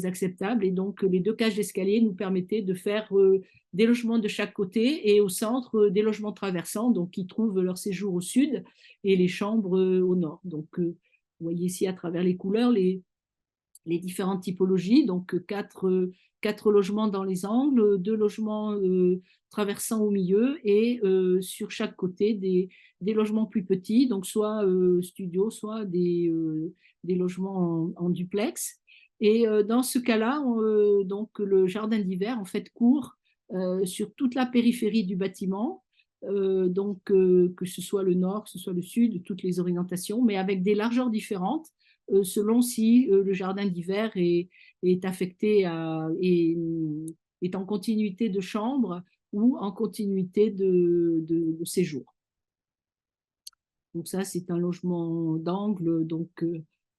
acceptable. Et donc, les deux cages d'escalier nous permettaient de faire des logements de chaque côté et au centre, des logements traversants, donc qui trouvent leur séjour au sud et les chambres au nord. Donc, vous voyez ici à travers les couleurs les différentes typologies, donc quatre logements dans les angles, deux logements traversants au milieu et sur chaque côté des logements plus petits, donc soit studios, soit des logements en duplex. Et dans ce cas-là, donc le jardin d'hiver en fait court sur toute la périphérie du bâtiment, donc que ce soit le nord, que ce soit le sud, toutes les orientations, mais avec des largeurs différentes selon si le jardin d'hiver est affecté est en continuité de chambre ou en continuité de séjour. Donc ça, c'est un logement d'angle, donc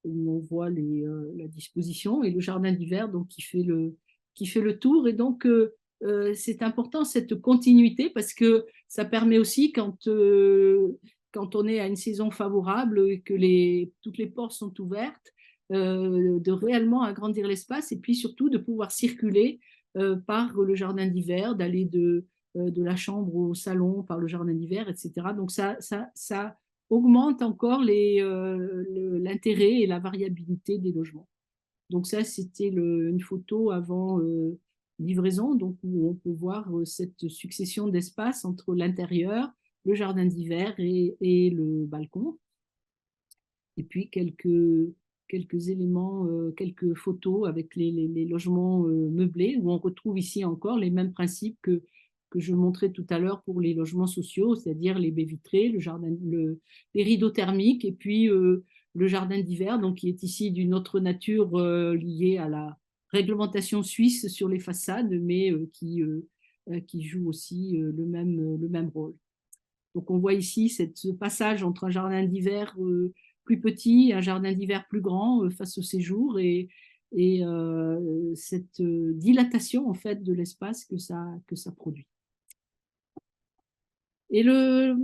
où on voit la disposition et le jardin d'hiver, donc qui fait le tour. Et donc c'est important cette continuité parce que ça permet aussi quand on est à une saison favorable et que toutes les portes sont ouvertes, de réellement agrandir l'espace et puis surtout de pouvoir circuler par le jardin d'hiver, d'aller de la chambre au salon par le jardin d'hiver, etc. Donc ça augmente encore l'intérêt et la variabilité des logements. Donc ça, c'était une photo avant livraison, donc où on peut voir cette succession d'espaces entre l'intérieur, le jardin d'hiver et le balcon. Et puis quelques éléments, quelques photos avec les logements meublés, où on retrouve ici encore les mêmes principes que je montrais tout à l'heure pour les logements sociaux, c'est-à-dire les baies vitrées, les rideaux thermiques, et puis le jardin d'hiver, donc qui est ici d'une autre nature liée à la réglementation suisse sur les façades, mais qui joue aussi le même rôle. Donc on voit ici ce passage entre un jardin d'hiver plus petit et un jardin d'hiver plus grand face au séjour et cette dilatation en fait de l'espace que ça produit. Et le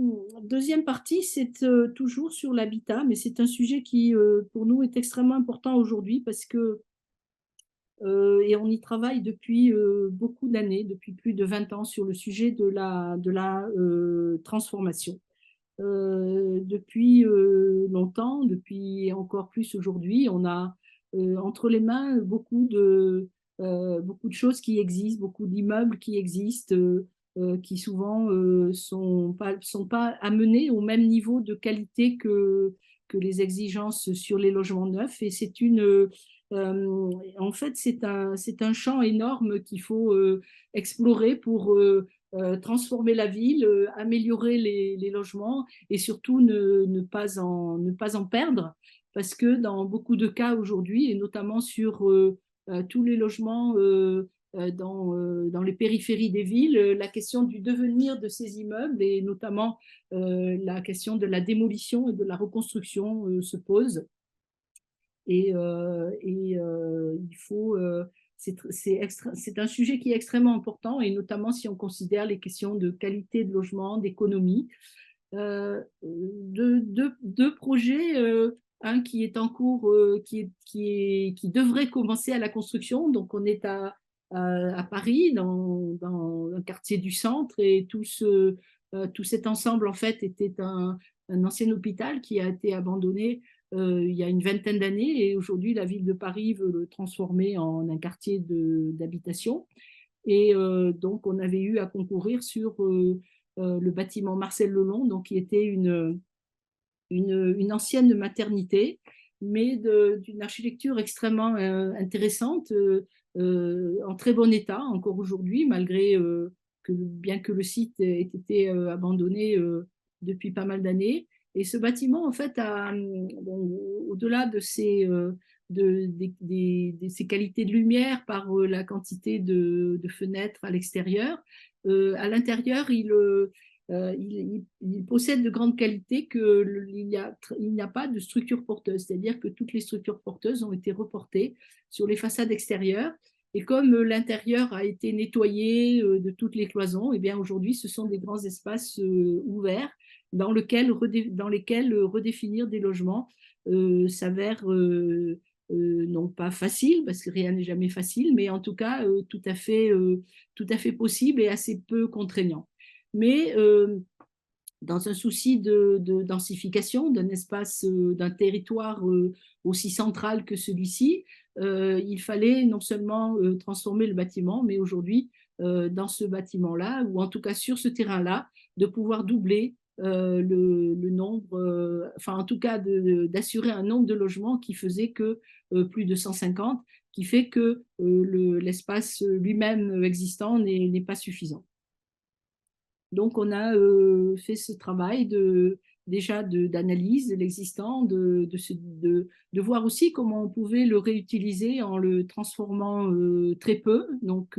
deuxième partie, c'est toujours sur l'habitat, mais c'est un sujet qui, pour nous, est extrêmement important aujourd'hui parce que, et on y travaille depuis beaucoup d'années, depuis plus de 20 ans, sur le sujet de la transformation. Depuis longtemps, depuis encore plus aujourd'hui, on a entre les mains beaucoup de choses qui existent, beaucoup d'immeubles qui existent, qui souvent sont pas amenés au même niveau de qualité que les exigences sur les logements neufs. Et en fait, c'est un champ énorme qu'il faut explorer pour transformer la ville, améliorer les logements et surtout ne pas en perdre. Parce que dans beaucoup de cas aujourd'hui, et notamment sur tous les logements dans les périphéries des villes, la question du devenir de ces immeubles et notamment la question de la démolition et de la reconstruction se pose. Il faut, c'est un sujet qui est extrêmement important, et notamment si on considère les questions de qualité de logement, d'économie. Deux projets, un qui est en cours, qui devrait commencer à la construction. Donc on est à Paris, dans un quartier du centre, et tout cet ensemble en fait était un ancien hôpital qui a été abandonné il y a une vingtaine d'années, et aujourd'hui la ville de Paris veut le transformer en un quartier d'habitation. Et donc on avait eu à concourir sur le bâtiment Marcel Lelong, donc qui était une ancienne maternité, mais d'une architecture extrêmement intéressante, en très bon état encore aujourd'hui, malgré bien que le site ait été abandonné depuis pas mal d'années. Et ce bâtiment, en fait, bon, au-delà de ces qualités de lumière par la quantité de fenêtres à l'extérieur, à l'intérieur, il possède de grandes qualités qu'il n'y a pas de structure porteuse, c'est-à-dire que toutes les structures porteuses ont été reportées sur les façades extérieures. Et comme l'intérieur a été nettoyé de toutes les cloisons, et bien aujourd'hui, ce sont des grands espaces ouverts dans lesquels redéfinir des logements s'avère non pas facile, parce que rien n'est jamais facile, mais en tout cas tout à fait possible et assez peu contraignant. Mais dans un souci de densification d'un espace, d'un territoire aussi central que celui-ci, il fallait non seulement transformer le bâtiment, mais aujourd'hui, dans ce bâtiment-là, ou en tout cas sur ce terrain-là, de pouvoir doubler le nombre, enfin en tout cas d'assurer un nombre de logements qui faisait que plus de 150, qui fait que l'espace lui-même existant n'est pas suffisant. Donc, on a fait ce travail déjà d'analyse de l'existant, de voir aussi comment on pouvait le réutiliser en le transformant très peu, donc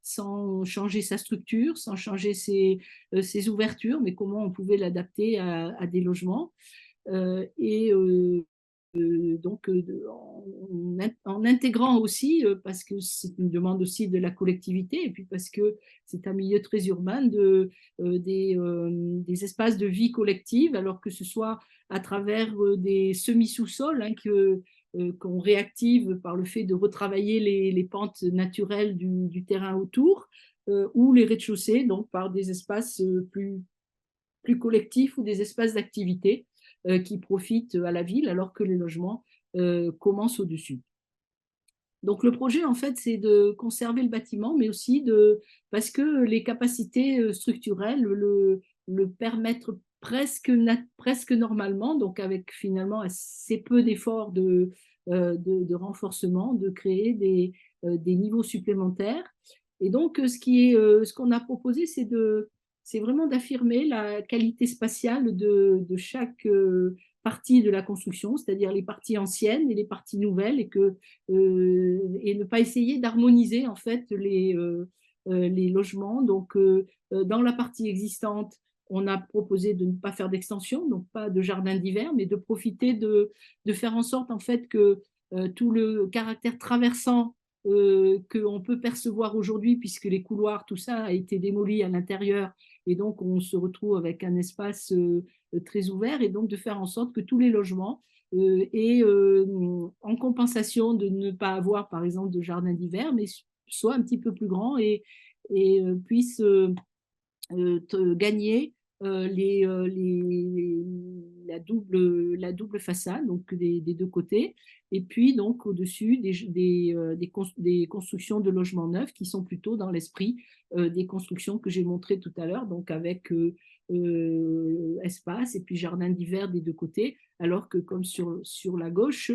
sans changer sa structure, sans changer ses ouvertures, mais comment on pouvait l'adapter à des logements. Donc en intégrant aussi, parce que c'est une demande aussi de la collectivité, et puis parce que c'est un milieu très urbain, des espaces de vie collective, alors que ce soit à travers des semi-sous-sols qu'on réactive par le fait de retravailler les pentes naturelles du terrain autour, ou les rez-de-chaussée, donc par des espaces plus collectifs ou des espaces d'activité qui profitent à la ville, alors que les logements commencent au-dessus. Donc le projet, en fait, c'est de conserver le bâtiment, mais aussi parce que les capacités structurelles le permettent presque normalement, donc avec finalement assez peu d'efforts de renforcement, de créer des niveaux supplémentaires. Et donc, ce qu'on a proposé, c'est vraiment d'affirmer la qualité spatiale de chaque parties de la construction, c'est-à-dire les parties anciennes et les parties nouvelles, et ne pas essayer d'harmoniser en fait les logements. Donc, dans la partie existante, on a proposé de ne pas faire d'extension, donc pas de jardin d'hiver, mais de profiter de faire en sorte en fait que tout le caractère traversant qu'on peut percevoir aujourd'hui, puisque les couloirs, tout ça a été démoli à l'intérieur, et donc on se retrouve avec un espace très ouvert, et donc de faire en sorte que tous les logements aient, en compensation de ne pas avoir, par exemple, de jardin d'hiver, mais soient un petit peu plus grands et puissent gagner la double façade, donc des deux côtés, et puis donc au-dessus des constructions de logements neufs qui sont plutôt dans l'esprit des constructions que j'ai montrées tout à l'heure, donc avec espace et puis jardin d'hiver des deux côtés, alors que comme sur la gauche,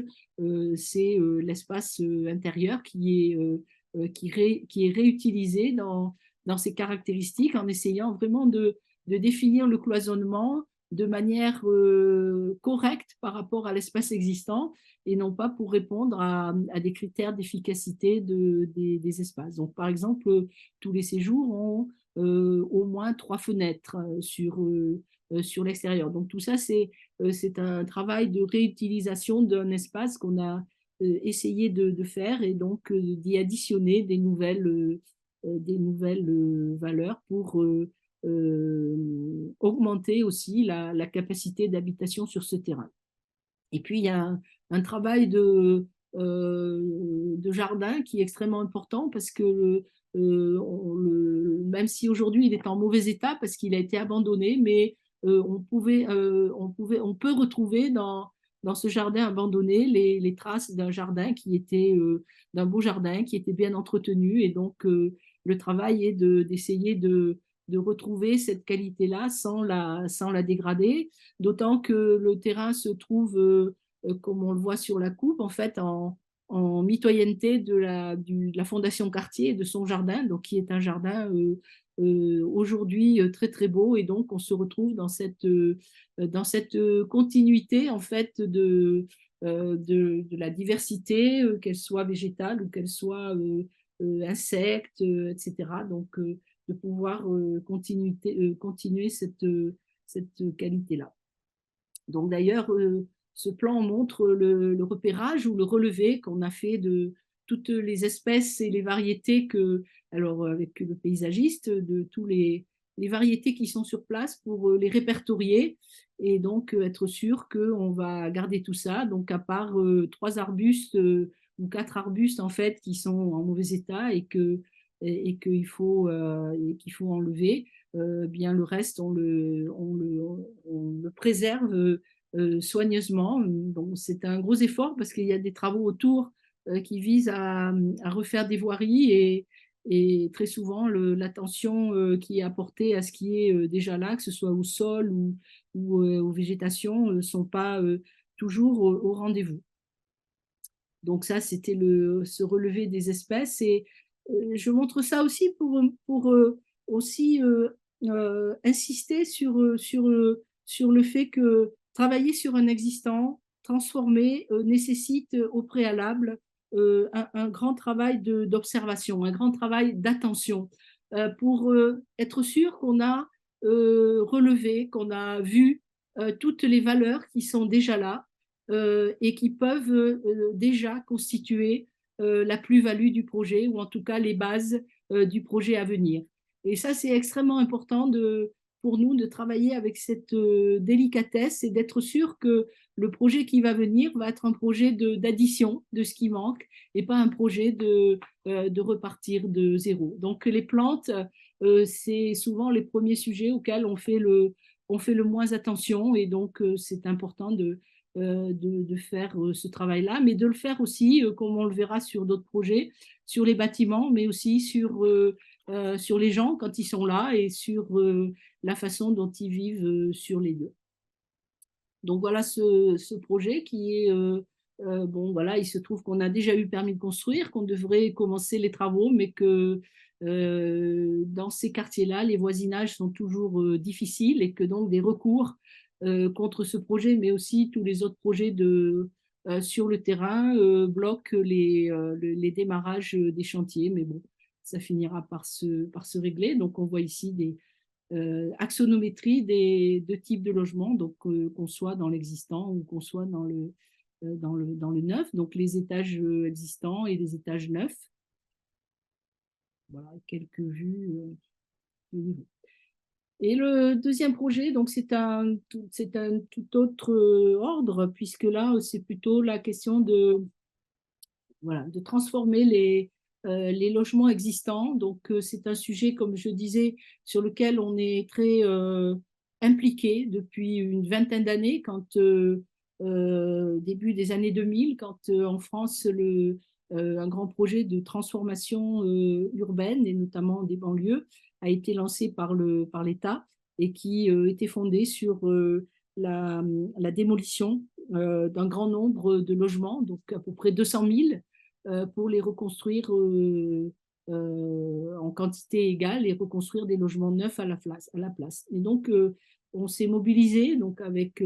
c'est l'espace intérieur qui est réutilisé dans ses caractéristiques, en essayant vraiment de définir le cloisonnement de manière correcte par rapport à l'espace existant, et non pas pour répondre à des critères d'efficacité des espaces. Donc, par exemple, tous les séjours ont au moins 3 fenêtres sur l'extérieur. Donc, tout ça, c'est un travail de réutilisation d'un espace qu'on a essayé de faire, et donc d'y additionner des nouvelles valeurs pour augmenter aussi la capacité d'habitation sur ce terrain. Et puis, il y a un travail de jardin qui est extrêmement important, parce que même si aujourd'hui il est en mauvais état parce qu'il a été abandonné, mais on peut retrouver dans ce jardin abandonné les traces d'un jardin qui était d'un beau jardin qui était bien entretenu, et donc le travail est d'essayer de retrouver cette qualité-là sans la dégrader, d'autant que le terrain se trouve, comme on le voit sur la coupe, en fait, en mitoyenneté de la Fondation Cartier et de son jardin, donc qui est un jardin aujourd'hui très très beau, et donc on se retrouve dans cette continuité en fait de la diversité, qu'elle soit végétale ou qu'elle soit insecte, etc. Donc de pouvoir continuer cette qualité-là. Donc d'ailleurs, ce plan montre le repérage ou le relevé qu'on a fait de toutes les espèces et les variétés alors avec le paysagiste, de tous les variétés qui sont sur place pour les répertorier, et donc être sûr qu'on va garder tout ça. Donc à part 3 arbustes ou 4 arbustes en fait qui sont en mauvais état et qu'il faut enlever, bien le reste on le préserve soigneusement. Donc c'est un gros effort parce qu'il y a des travaux autour qui visent à refaire des voiries, et très souvent l'attention qui est apportée à ce qui est déjà là, que ce soit au sol ou aux végétations, ne sont pas toujours au rendez-vous. Donc ça, c'était ce relevé des espèces, et je montre ça aussi pour aussi insister sur le fait que travailler sur un existant, transformer, nécessite au préalable un grand travail d'observation, un grand travail d'attention, pour être sûr qu'on a relevé, qu'on a vu toutes les valeurs qui sont déjà là, et qui peuvent déjà constituer la plus-value du projet, ou en tout cas les bases du projet à venir. Et ça, c'est extrêmement important pour nous de travailler avec cette délicatesse, et d'être sûr que le projet qui va venir va être un projet d'addition de ce qui manque, et pas un projet de repartir de zéro. Donc les plantes, c'est souvent les premiers sujets auxquels on fait le moins attention, et donc c'est important de faire ce travail-là, mais de le faire aussi, comme on le verra sur d'autres projets, sur les bâtiments, mais aussi sur les gens quand ils sont là, et sur la façon dont ils vivent sur les lieux. Donc voilà ce projet qui est, bon voilà, il se trouve qu'on a déjà eu permis de construire, qu'on devrait commencer les travaux, mais que dans ces quartiers-là, les voisinages sont toujours difficiles, et que donc des recours contre ce projet, mais aussi tous les autres projets sur le terrain bloquent les démarrages des chantiers. Mais bon, ça finira par se régler. Donc, on voit ici des axonométries des deux types de logements, donc qu'on soit dans l'existant ou qu'on soit dans le neuf, donc les étages existants et les étages neufs. Voilà, quelques vues du niveau. Et le deuxième projet, donc c'est un tout autre ordre, puisque là, c'est plutôt la question de transformer les logements existants. Donc, c'est un sujet, comme je disais, sur lequel on est très impliqué depuis une vingtaine d'années, quand début des années 2000, quand en France, un grand projet de transformation urbaine, et notamment des banlieues, a été lancé par l'État et qui était fondé sur la démolition d'un grand nombre de logements, donc à peu près 200 000, pour les reconstruire en quantité égale et reconstruire des logements neufs à la place. Et donc, on s'est mobilisé donc, avec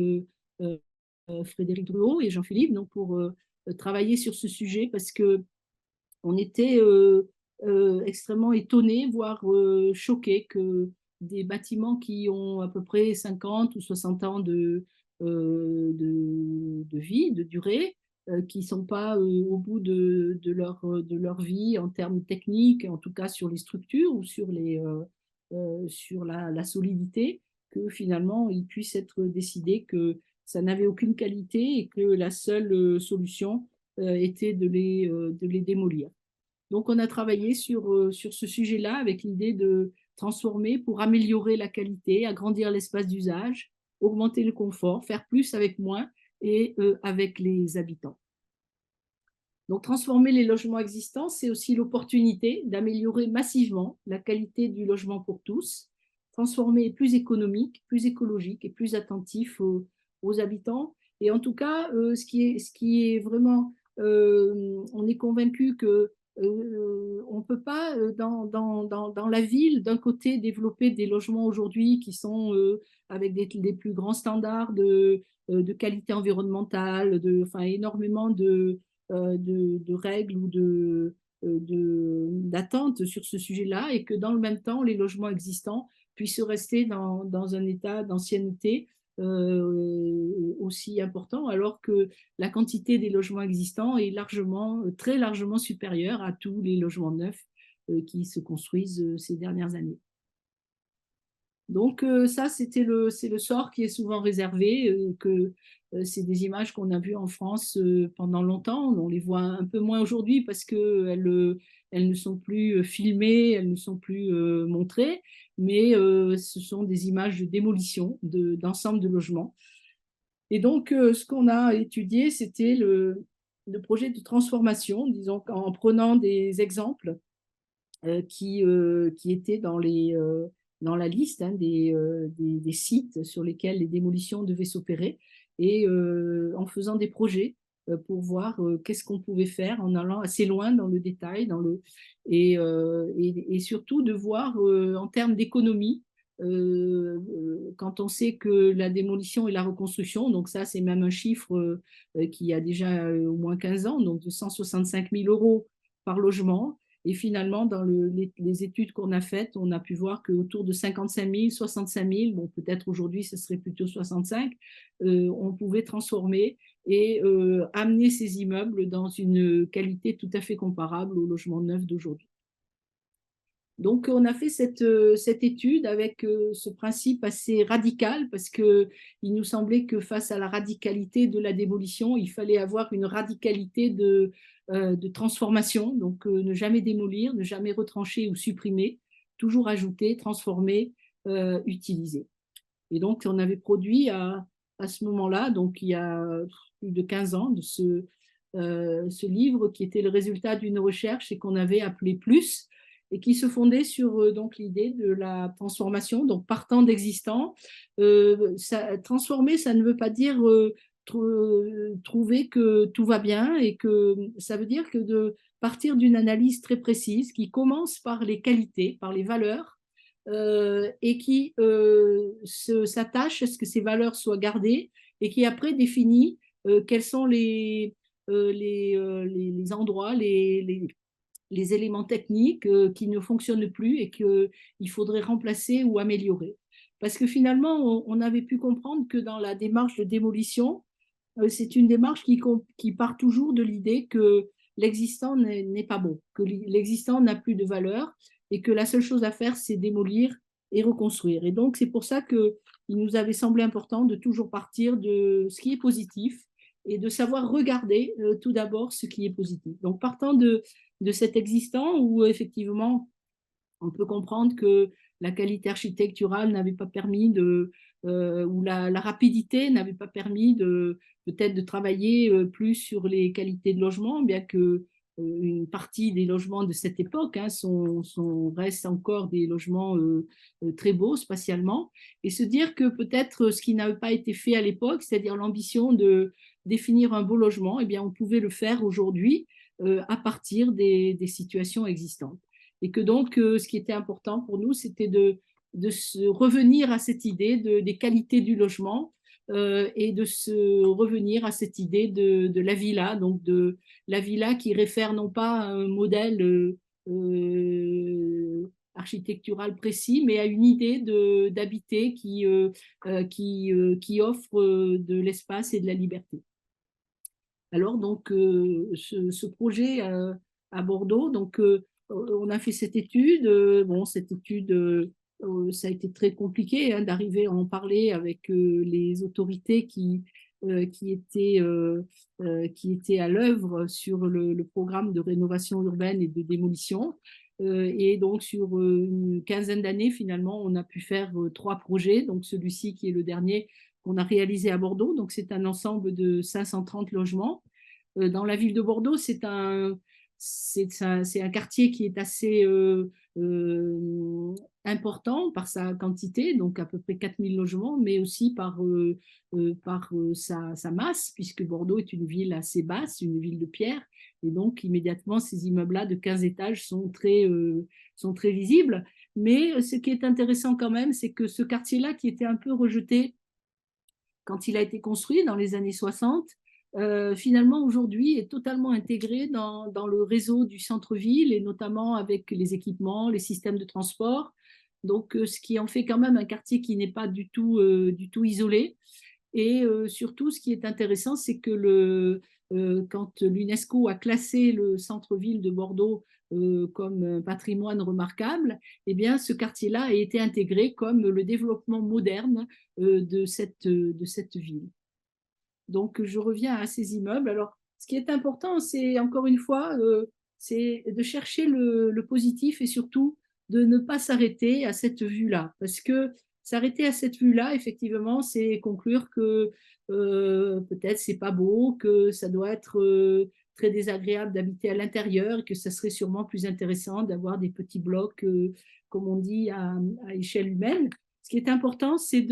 Frédéric Drouot et Jean-Philippe pour travailler sur ce sujet parce qu'on était extrêmement étonnés, voire choqués que des bâtiments qui ont à peu près 50 ou 60 ans de vie, de durée, qui ne sont pas au bout de leur vie en termes techniques, en tout cas sur les structures ou sur la solidité, que finalement il puisse être décidé que ça n'avait aucune qualité et que la seule solution était de les démolir. Donc on a travaillé sur ce sujet-là avec l'idée de transformer pour améliorer la qualité, agrandir l'espace d'usage, augmenter le confort, faire plus avec moins et avec les habitants. Donc, transformer les logements existants, c'est aussi l'opportunité d'améliorer massivement la qualité du logement pour tous, transformer plus économique, plus écologique et plus attentif aux habitants. Et en tout cas, ce qui est vraiment, on est convaincu que on ne peut pas, dans la ville, d'un côté, développer des logements aujourd'hui qui sont avec des plus grands standards de qualité environnementale, enfin, énormément de règles ou d'attentes sur ce sujet-là, et que dans le même temps, les logements existants puissent rester dans un état d'ancienneté aussi important, alors que la quantité des logements existants est très largement supérieure à tous les logements neufs qui se construisent ces dernières années. Donc ça, c'est le sort qui est souvent réservé, c'est des images qu'on a vues en France pendant longtemps. On les voit un peu moins aujourd'hui parce qu'elles ne sont plus filmées, elles ne sont plus montrées, mais ce sont des images de démolition d'ensemble de logements. Et donc, ce qu'on a étudié, c'était le projet de transformation, disons, en prenant des exemples qui étaient dans la liste des sites sur lesquels les démolitions devaient s'opérer, et en faisant des projets pour voir qu'est-ce qu'on pouvait faire en allant assez loin dans le détail, et surtout de voir en termes d'économie, quand on sait que la démolition et la reconstruction, donc ça c'est même un chiffre qui a déjà au moins 15 ans, donc de 165 000 € par logement. Et finalement, dans les études qu'on a faites, on a pu voir qu'autour de 55 000, 65 000, bon, peut-être aujourd'hui, ce serait plutôt 65, on pouvait transformer et amener ces immeubles dans une qualité tout à fait comparable aux logements neufs d'aujourd'hui. Donc, on a fait cette étude avec ce principe assez radical, parce qu'il nous semblait que face à la radicalité de la démolition, il fallait avoir une radicalité de transformation, donc ne jamais démolir, ne jamais retrancher ou supprimer, toujours ajouter, transformer, utiliser. Et donc, on avait produit à ce moment-là, donc il y a plus de 15 ans, de ce livre qui était le résultat d'une recherche et qu'on avait appelé Plus, et qui se fondait sur donc l'idée de la transformation, donc partant d'existant. Transformer, ça ne veut pas dire trouver que tout va bien, et que ça veut dire que de partir d'une analyse très précise qui commence par les qualités, par les valeurs, et qui s'attache à ce que ces valeurs soient gardées et qui après définit quels sont les endroits, les éléments techniques qui ne fonctionnent plus et qu'il faudrait remplacer ou améliorer. Parce que finalement, on avait pu comprendre que dans la démarche de démolition, c'est une démarche qui part toujours de l'idée que l'existant n'est pas bon, que l'existant n'a plus de valeur et que la seule chose à faire, c'est démolir et reconstruire. Et donc, c'est pour ça qu'il nous avait semblé important de toujours partir de ce qui est positif et de savoir regarder tout d'abord ce qui est positif. Donc, partant de cet existant où effectivement, on peut comprendre que la qualité architecturale n'avait pas permis ou la rapidité n'avait pas permis peut-être de travailler plus sur les qualités de logement, bien que une partie des logements de cette époque restent encore des logements très beaux spatialement, et se dire que peut-être ce qui n'avait pas été fait à l'époque, c'est-à-dire l'ambition de définir un beau logement, eh bien, on pouvait le faire aujourd'hui à partir des situations existantes. Et que donc, ce qui était important pour nous, c'était de revenir à cette idée des qualités du logement et de se revenir à cette idée de la villa, donc de la villa qui réfère non pas à un modèle architectural précis, mais à une idée d'habiter qui offre de l'espace et de la liberté. Alors, donc, ce projet à Bordeaux, donc, on a fait cette étude. Bon, cette étude, ça a été très compliqué d'arriver à en parler avec les autorités qui étaient à l'œuvre sur le programme de rénovation urbaine et de démolition. Et donc, sur une quinzaine d'années, finalement, on a pu faire 3 projets. Donc, celui-ci qui est le dernier qu'on a réalisé à Bordeaux. Donc, c'est un ensemble de 530 logements. Dans la ville de Bordeaux, c'est un quartier qui est assez important par sa quantité, donc à peu près 4000 logements, mais aussi par sa masse, puisque Bordeaux est une ville assez basse, une ville de pierre, et donc immédiatement ces immeubles-là de 15 étages sont très visibles. Mais ce qui est intéressant quand même, c'est que ce quartier-là, qui était un peu rejeté quand il a été construit dans les années 60, finalement aujourd'hui est totalement intégré dans le réseau du centre-ville, et notamment avec les équipements, les systèmes de transport. Donc, ce qui en fait quand même un quartier qui n'est pas du tout isolé. Et surtout, ce qui est intéressant, c'est que quand l'UNESCO a classé le centre-ville de Bordeaux comme un patrimoine remarquable, eh bien, ce quartier-là a été intégré comme le développement moderne de cette ville. Donc, je reviens à ces immeubles. Alors, ce qui est important, c'est encore une fois, c'est de chercher le positif et surtout de ne pas s'arrêter à cette vue-là. Parce que s'arrêter à cette vue-là, effectivement, c'est conclure que peut-être c'est pas beau, que ça doit être très désagréable d'habiter à l'intérieur, et que ça serait sûrement plus intéressant d'avoir des petits blocs, comme on dit, à échelle humaine. Ce qui est important, c'est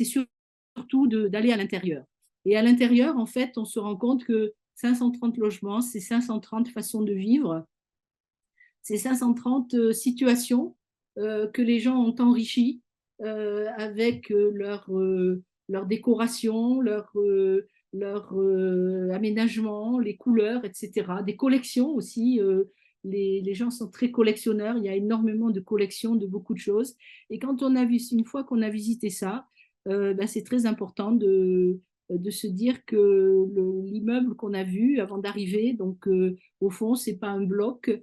surtout d'aller à l'intérieur. Et à l'intérieur, en fait, on se rend compte que 530 logements, c'est 530 façons de vivre, c'est 530 situations que les gens ont enrichies avec leur décoration, leur aménagement, les couleurs, etc. Des collections aussi. Les gens sont très collectionneurs. Il y a énormément de collections de beaucoup de choses. Et quand une fois qu'on a visité ça, ben, c'est très important de se dire que l'immeuble qu'on a vu avant d'arriver, donc au fond, c'est pas un bloc,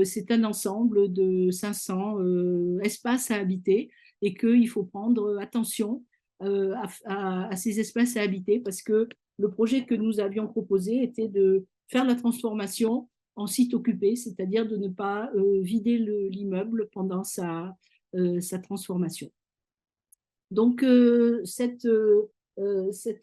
c'est un ensemble de 500 espaces à habiter, et qu'il faut prendre attention à ces espaces à habiter, parce que le projet que nous avions proposé était de faire la transformation en site occupé, c'est-à-dire de ne pas vider l'immeuble pendant sa transformation. Donc, cette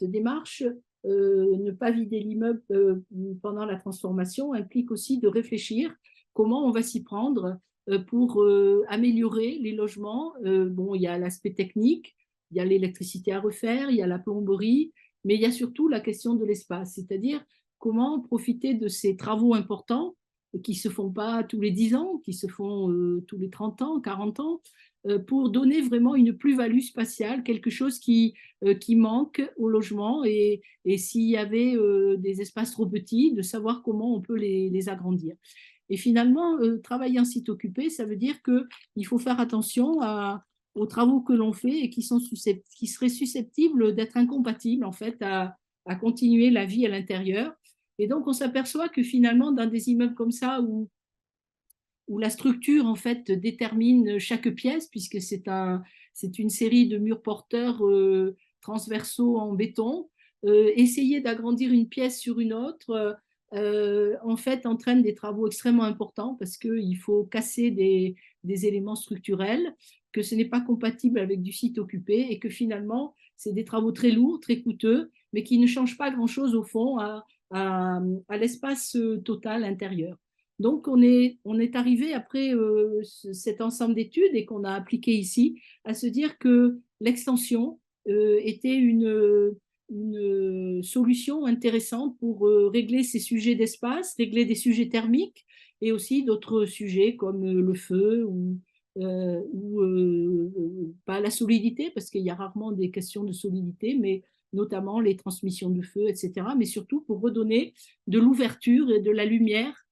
démarche, ne pas vider l'immeuble pendant la transformation, implique aussi de réfléchir comment on va s'y prendre pour améliorer les logements. Bon, il y a l'aspect technique, il y a l'électricité à refaire, il y a la plomberie, mais il y a surtout la question de l'espace, c'est-à-dire comment profiter de ces travaux importants qui ne se font pas tous les 10 ans, qui se font tous les 30 ans, 40 ans, pour donner vraiment une plus-value spatiale, quelque chose qui manque au logement et s'il y avait des espaces trop petits, de savoir comment on peut les agrandir. Et finalement, travailler en site occupé, ça veut dire qu'il faut faire attention aux travaux que l'on fait et qui seraient susceptibles d'être incompatibles en fait à continuer la vie à l'intérieur. Et donc, on s'aperçoit que finalement, dans des immeubles comme ça, où la structure en fait détermine chaque pièce, puisque c'est une série de murs porteurs transversaux en béton, essayer d'agrandir une pièce sur une autre, en fait, entraîne des travaux extrêmement importants parce qu'il faut casser des éléments structurels, que ce n'est pas compatible avec du site occupé et que finalement, c'est des travaux très lourds, très coûteux, mais qui ne changent pas grand-chose au fond à l'espace total intérieur. Donc, on est arrivé après cet ensemble d'études et qu'on a appliqué ici à se dire que l'extension était une solution intéressante pour régler ces sujets d'espace, régler des sujets thermiques et aussi d'autres sujets comme le feu ou pas la solidité, parce qu'il y a rarement des questions de solidité, mais notamment les transmissions de feu, etc. Mais surtout pour redonner de l'ouverture et de la lumière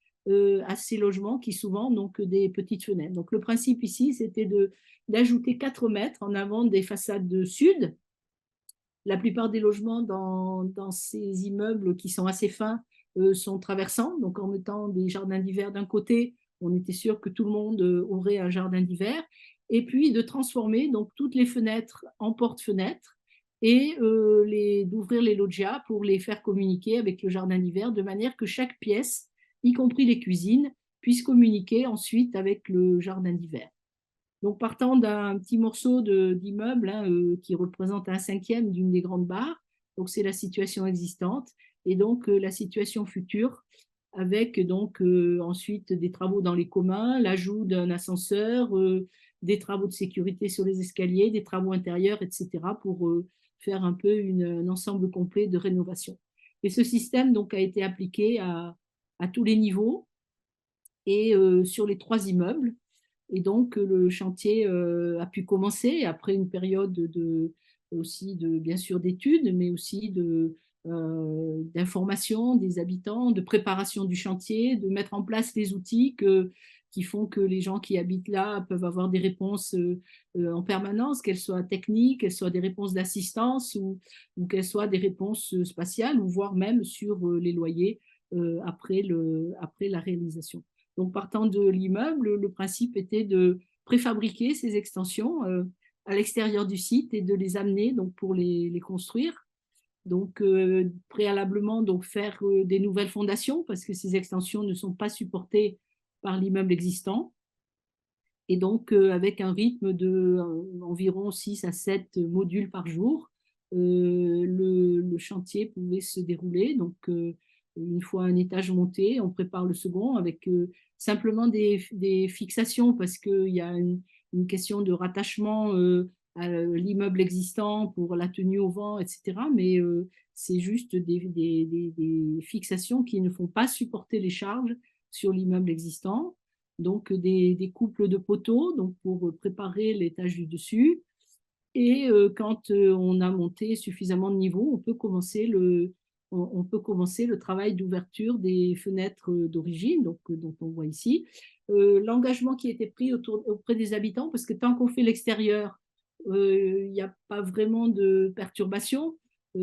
à ces logements qui souvent n'ont que des petites fenêtres. Donc le principe ici, c'était d'ajouter 4 mètres en avant des façades de sud. La plupart des logements dans ces immeubles qui sont assez fins sont traversants. Donc en mettant des jardins d'hiver d'un côté, on était sûr que tout le monde aurait un jardin d'hiver. Et puis de transformer donc toutes les fenêtres en porte-fenêtres et d'ouvrir les loggias pour les faire communiquer avec le jardin d'hiver de manière que chaque pièce, y compris les cuisines, puisse communiquer ensuite avec le jardin d'hiver. Donc, partant d'un petit morceau d'immeuble qui représente un cinquième d'une des grandes barres, donc c'est la situation existante, et donc la situation future, avec donc ensuite des travaux dans les communs, l'ajout d'un ascenseur, des travaux de sécurité sur les escaliers, des travaux intérieurs, etc., pour faire un peu un ensemble complet de rénovation. Et ce système donc a été appliqué à tous les niveaux et sur les 3 immeubles. Et donc, le chantier a pu commencer après une période aussi bien sûr d'études, mais aussi d'information des habitants, de préparation du chantier, de mettre en place les outils qui font que les gens qui habitent là peuvent avoir des réponses en permanence, qu'elles soient techniques, qu'elles soient des réponses d'assistance ou qu'elles soient des réponses spatiales, ou voire même sur les loyers après la réalisation. Donc, partant de l'immeuble, le principe était de préfabriquer ces extensions à l'extérieur du site et de les amener donc, pour les construire. Donc, préalablement, donc, faire des nouvelles fondations parce que ces extensions ne sont pas supportées par l'immeuble existant. Et donc, avec un rythme d'environ 6 à 7 modules par jour, le chantier pouvait se dérouler. Donc, une fois un étage monté, on prépare le second avec simplement des fixations parce qu'il y a une question de rattachement à l'immeuble existant pour la tenue au vent, etc. Mais c'est juste des fixations qui ne font pas supporter les charges sur l'immeuble existant. Donc des couples de poteaux donc pour préparer l'étage du dessus. Et quand on a monté suffisamment de niveau, on peut commencer le travail d'ouverture des fenêtres d'origine, donc, dont on voit ici. L'engagement qui a été pris auprès des habitants, parce que tant qu'on fait l'extérieur, il n'y a pas vraiment de perturbation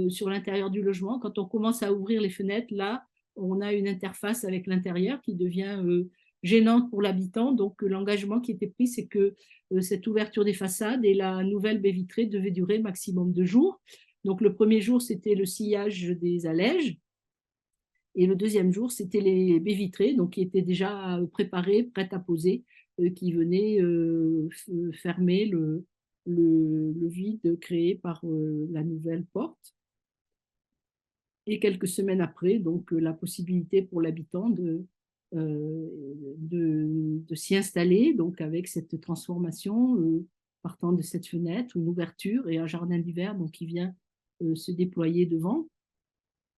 sur l'intérieur du logement. Quand on commence à ouvrir les fenêtres, là, on a une interface avec l'intérieur qui devient gênante pour l'habitant. Donc, l'engagement qui était pris, c'est que cette ouverture des façades et la nouvelle baie vitrée devaient durer maximum 2 jours. Donc, le premier jour, c'était le sillage des allèges. Et le deuxième jour, c'était les baies vitrées, donc qui étaient déjà préparées, prêtes à poser, qui venaient fermer le vide créé par la nouvelle porte. Et quelques semaines après, donc la possibilité pour l'habitant de s'y installer, donc avec cette transformation partant de cette fenêtre, une ouverture et un jardin d'hiver donc, qui vient se déployer devant.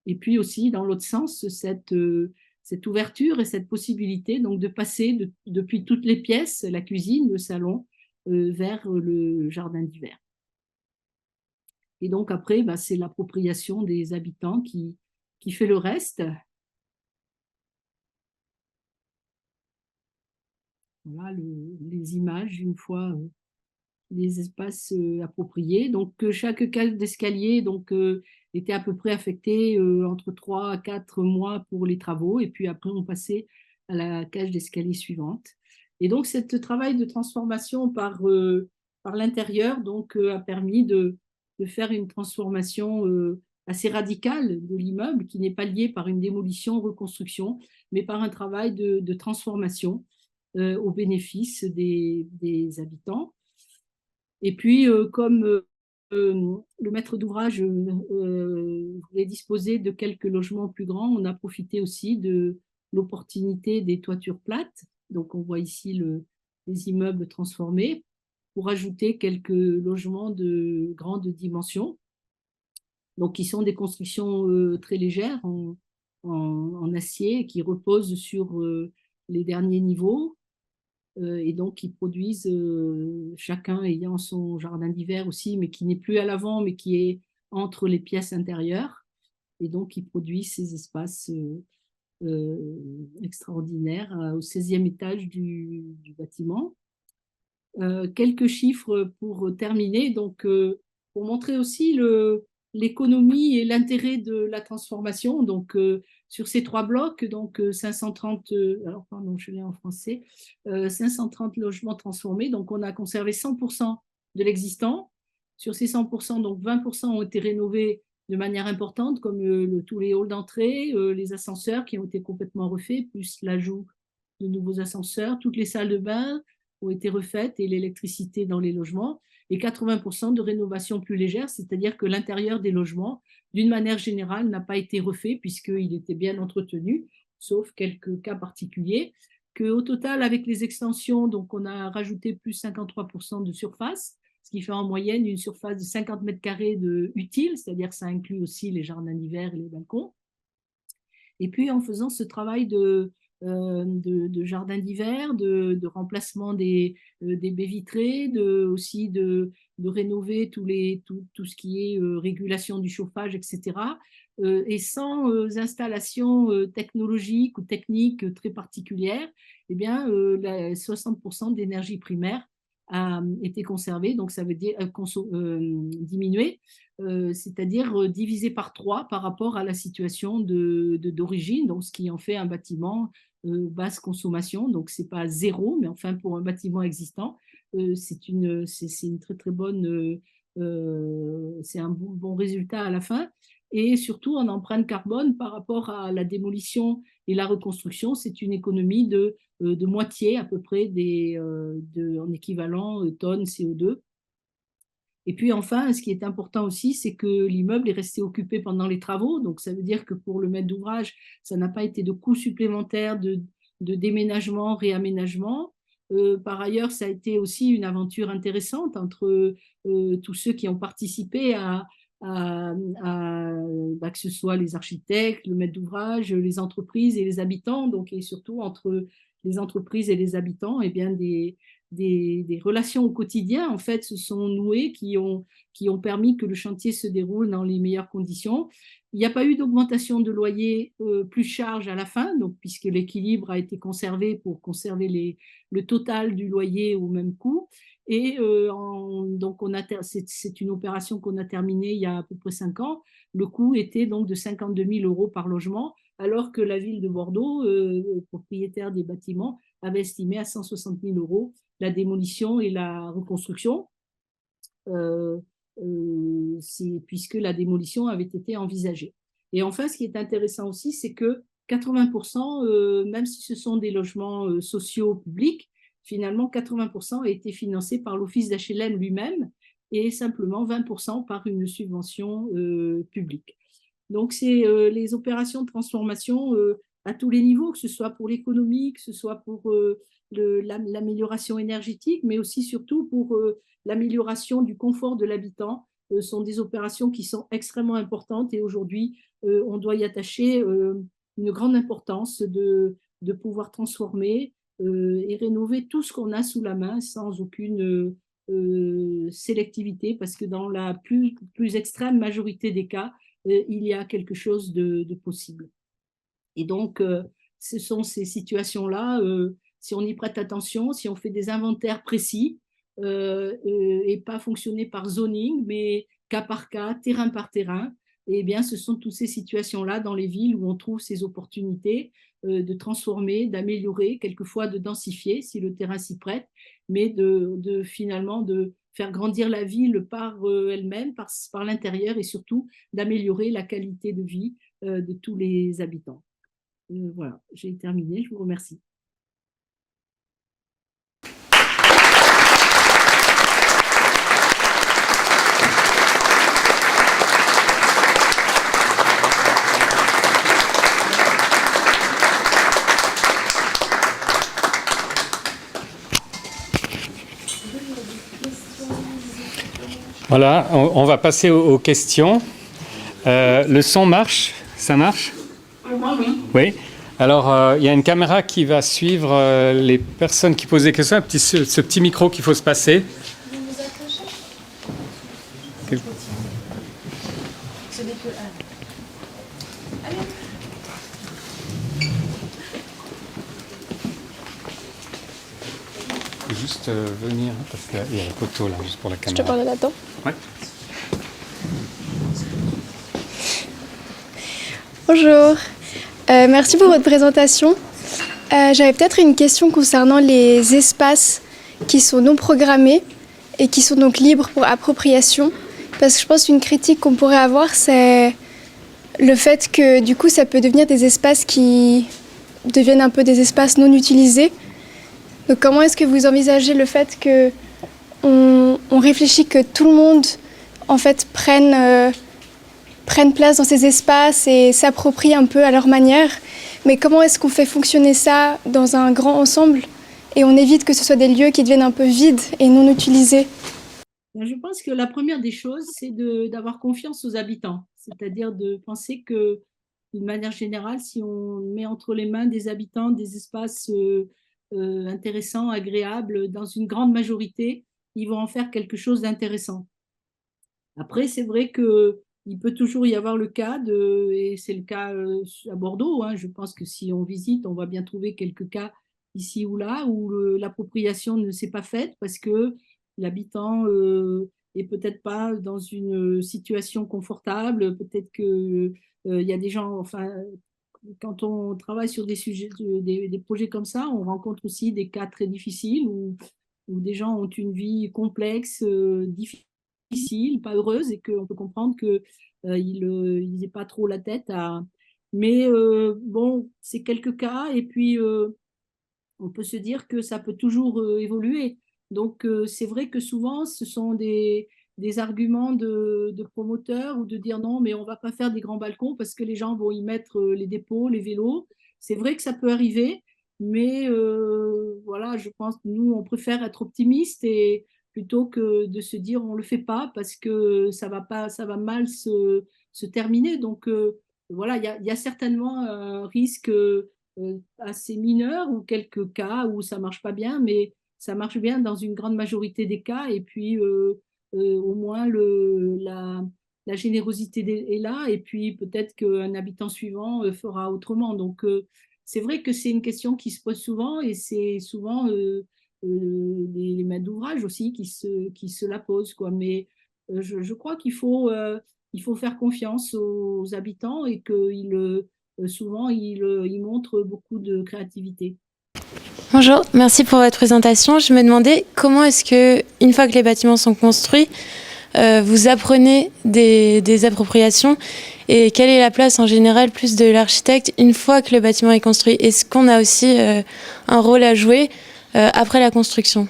Et puis aussi, dans l'autre sens, cette ouverture et cette possibilité donc, de passer depuis toutes les pièces, la cuisine, le salon vers le jardin d'hiver. Et donc après, bah, c'est l'appropriation des habitants qui fait le reste. Voilà les images une fois les espaces appropriés. Donc chaque cage d'escalier était à peu près affectée entre 3 à 4 mois pour les travaux, et puis après on passait à la cage d'escalier suivante. Et donc ce travail de transformation par l'intérieur a permis de faire une transformation assez radicale de l'immeuble, qui n'est pas liée par une démolition, reconstruction, mais par un travail de transformation au bénéfice des habitants. Et puis, comme le maître d'ouvrage voulait disposer de quelques logements plus grands, on a profité aussi de l'opportunité des toitures plates. Donc, on voit ici les immeubles transformés pour ajouter quelques logements de grande dimension, donc qui sont des constructions très légères en acier, qui reposent sur les derniers niveaux, et donc qui produisent, chacun ayant son jardin d'hiver aussi, mais qui n'est plus à l'avant, mais qui est entre les pièces intérieures, et donc qui produisent ces espaces extraordinaires au 16e étage du bâtiment. Quelques chiffres pour terminer, pour montrer aussi l'économie et l'intérêt de la transformation. Donc, sur ces 3 blocs, 530, alors pardon, je l'ai en français, 530 logements transformés. Donc, on a conservé 100% de l'existant. Sur ces 100%, donc 20% ont été rénovés de manière importante, comme tous les halls d'entrée, les ascenseurs qui ont été complètement refaits, plus l'ajout de nouveaux ascenseurs, toutes les salles de bain ont été refaites et l'électricité dans les logements, et 80% de rénovation plus légère, c'est-à-dire que l'intérieur des logements, d'une manière générale, n'a pas été refait puisqu'il était bien entretenu, sauf quelques cas particuliers. Qu'au total, avec les extensions, donc on a rajouté plus 53% de surface, ce qui fait en moyenne une surface de 50 mètres carrés de utile, c'est-à-dire que ça inclut aussi les jardins d'hiver et les balcons. Et puis en faisant ce travail de jardin d'hiver, de remplacement des baies vitrées, aussi de rénover tout ce qui est régulation du chauffage, etc. Et sans installation technologique ou technique très particulière, eh bien, 60% d'énergie primaire a été conservée, donc ça veut dire diminuer, c'est-à-dire divisé par 3 par rapport à la situation d'origine, donc ce qui en fait un bâtiment basse consommation. Donc c'est pas zéro, mais enfin pour un bâtiment existant, c'est une très très bonne, c'est un bon résultat à la fin. Et surtout en empreinte carbone par rapport à la démolition et la reconstruction, c'est une économie de moitié à peu près en équivalent tonnes CO2. Et puis enfin, ce qui est important aussi, c'est que l'immeuble est resté occupé pendant les travaux. Donc ça veut dire que pour le maître d'ouvrage, ça n'a pas été de coûts supplémentaires de déménagement, réaménagement. Par ailleurs, ça a été aussi une aventure intéressante entre tous ceux qui ont participé que ce soit les architectes, le maître d'ouvrage, les entreprises et les habitants, donc, et surtout entre les entreprises et les habitants, et bien des relations au quotidien, en fait, se sont nouées qui ont permis que le chantier se déroule dans les meilleures conditions. Il n'y a pas eu d'augmentation de loyer plus charge à la fin, donc, puisque l'équilibre a été conservé pour conserver le total du loyer au même coût. Et donc, c'est une opération qu'on a terminée il y a à peu près 5 ans. Le coût était donc de 52 000 € par logement, alors que la ville de Bordeaux, propriétaire des bâtiments, avait estimé à 160 000 € la démolition et la reconstruction, puisque la démolition avait été envisagée. Et enfin, ce qui est intéressant aussi, c'est que 80%, même si ce sont des logements sociaux publics, finalement 80% a été financé par l'office d'HLM lui-même et simplement 20% par une subvention publique. Donc, c'est les opérations de transformation à tous les niveaux, que ce soit pour l'économie, que ce soit pour l'amélioration énergétique, mais aussi surtout pour l'amélioration du confort de l'habitant, sont des opérations qui sont extrêmement importantes, et aujourd'hui, on doit y attacher une grande importance de pouvoir transformer et rénover tout ce qu'on a sous la main sans aucune sélectivité, parce que dans la plus extrême majorité des cas, il y a quelque chose de possible. Et donc, ce sont ces situations-là, si on y prête attention, si on fait des inventaires précis, et pas fonctionner par zoning, mais cas par cas, terrain par terrain, et bien, ce sont toutes ces situations-là dans les villes où on trouve ces opportunités de transformer, d'améliorer, quelquefois de densifier si le terrain s'y prête, mais finalement de faire grandir la ville par elle-même, par l'intérieur, et surtout d'améliorer la qualité de vie de tous les habitants. Voilà, j'ai terminé, je vous remercie. Voilà, on va passer aux questions. Le son marche? Ça marche? Moi, oui. Oui. Alors, il y a une caméra qui va suivre les personnes qui posent des questions. Ce petit micro qu'il faut se passer. Vous vous accrochez? Ce n'est que allez. Juste venir, parce qu'il y a le poteau là, juste pour la caméra. Je te parle là-dedans. Ouais. Bonjour, merci pour votre présentation. J'avais peut-être une question concernant les espaces qui sont non programmés et qui sont donc libres pour appropriation. Parce que je pense qu'une critique qu'on pourrait avoir, c'est le fait que du coup ça peut devenir des espaces qui deviennent un peu des espaces non utilisés. Donc comment est-ce que vous envisagez le fait que on réfléchit que tout le monde en fait prenne place dans ces espaces et s'approprient un peu à leur manière. Mais comment est-ce qu'on fait fonctionner ça dans un grand ensemble et on évite que ce soit des lieux qui deviennent un peu vides et non utilisés? Je pense que la première des choses, c'est d'avoir confiance aux habitants. C'est-à-dire de penser que, d'une manière générale, si on met entre les mains des habitants des espaces intéressants, agréables, dans une grande majorité, ils vont en faire quelque chose d'intéressant. Après, c'est vrai qu'il peut toujours y avoir le cas, et c'est le cas à Bordeaux, hein, je pense que si on visite, on va bien trouver quelques cas ici ou là où l'appropriation ne s'est pas faite parce que l'habitant est peut-être pas dans une situation confortable, peut-être que il y a des gens, enfin, quand on travaille sur des sujets, des projets comme ça, on rencontre aussi des cas très difficiles où des gens ont une vie complexe, difficile, pas heureuse, et qu'on peut comprendre qu'ils n'aient pas trop la tête à. Mais bon, c'est quelques cas, et puis on peut se dire que ça peut toujours évoluer. Donc c'est vrai que souvent, ce sont des arguments de promoteurs ou de dire non, mais on ne va pas faire des grands balcons parce que les gens vont y mettre les dépôts, les vélos. C'est vrai que ça peut arriver, mais voilà, je pense que nous, on préfère être optimiste et plutôt que de se dire on ne le fait pas parce que ça va pas, ça va mal se terminer. Donc voilà, il y a certainement un risque assez mineur ou quelques cas où ça marche pas bien, mais ça marche bien dans une grande majorité des cas. Et puis au moins la générosité est là. Et puis peut-être qu'un habitant suivant fera autrement. Donc c'est vrai que c'est une question qui se pose souvent et c'est souvent les maîtres d'ouvrage aussi qui se la posent, quoi. Mais je crois il faut faire confiance aux habitants et qu'ils souvent, il montre beaucoup de créativité. Bonjour, merci pour votre présentation. Je me demandais comment est-ce que, une fois que les bâtiments sont construits, vous apprenez des appropriations et quelle est la place en général plus de l'architecte une fois que le bâtiment est construit? Est-ce qu'on a aussi un rôle à jouer après la construction?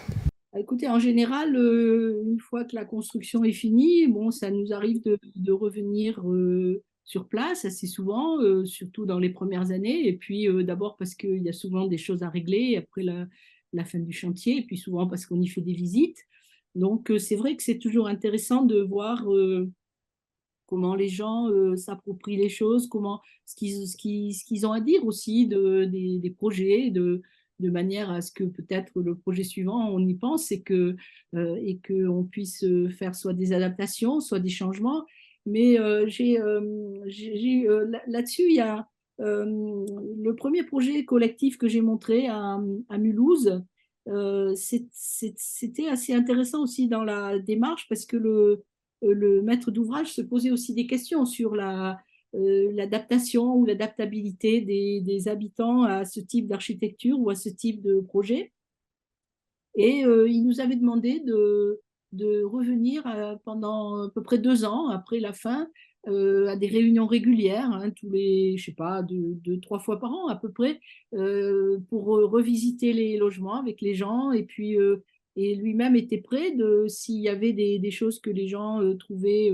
Écoutez, en général, une fois que la construction est finie, bon, ça nous arrive de revenir sur place assez souvent, surtout dans les premières années. Et puis d'abord parce qu'il y a souvent des choses à régler après la fin du chantier, et puis souvent parce qu'on y fait des visites. Donc c'est vrai que c'est toujours intéressant de voir comment les gens s'approprient les choses, ce qu'ils ont à dire aussi des projets, de de manière à ce que peut-être le projet suivant, on y pense et qu'on puisse faire soit des adaptations, soit des changements. Mais là-dessus, il y a le premier projet collectif que j'ai montré à Mulhouse. C'était assez intéressant aussi dans la démarche parce que le maître d'ouvrage se posait aussi des questions sur l'adaptation ou l'adaptabilité des habitants à ce type d'architecture ou à ce type de projet. Et il nous avait demandé de revenir pendant à peu près 2 ans après la fin à des réunions régulières, hein, tous les, je sais pas, 2, 3 fois par an à peu près, pour revisiter les logements avec les gens. Et puis, et lui-même était prêt s'il y avait des choses que les gens trouvaient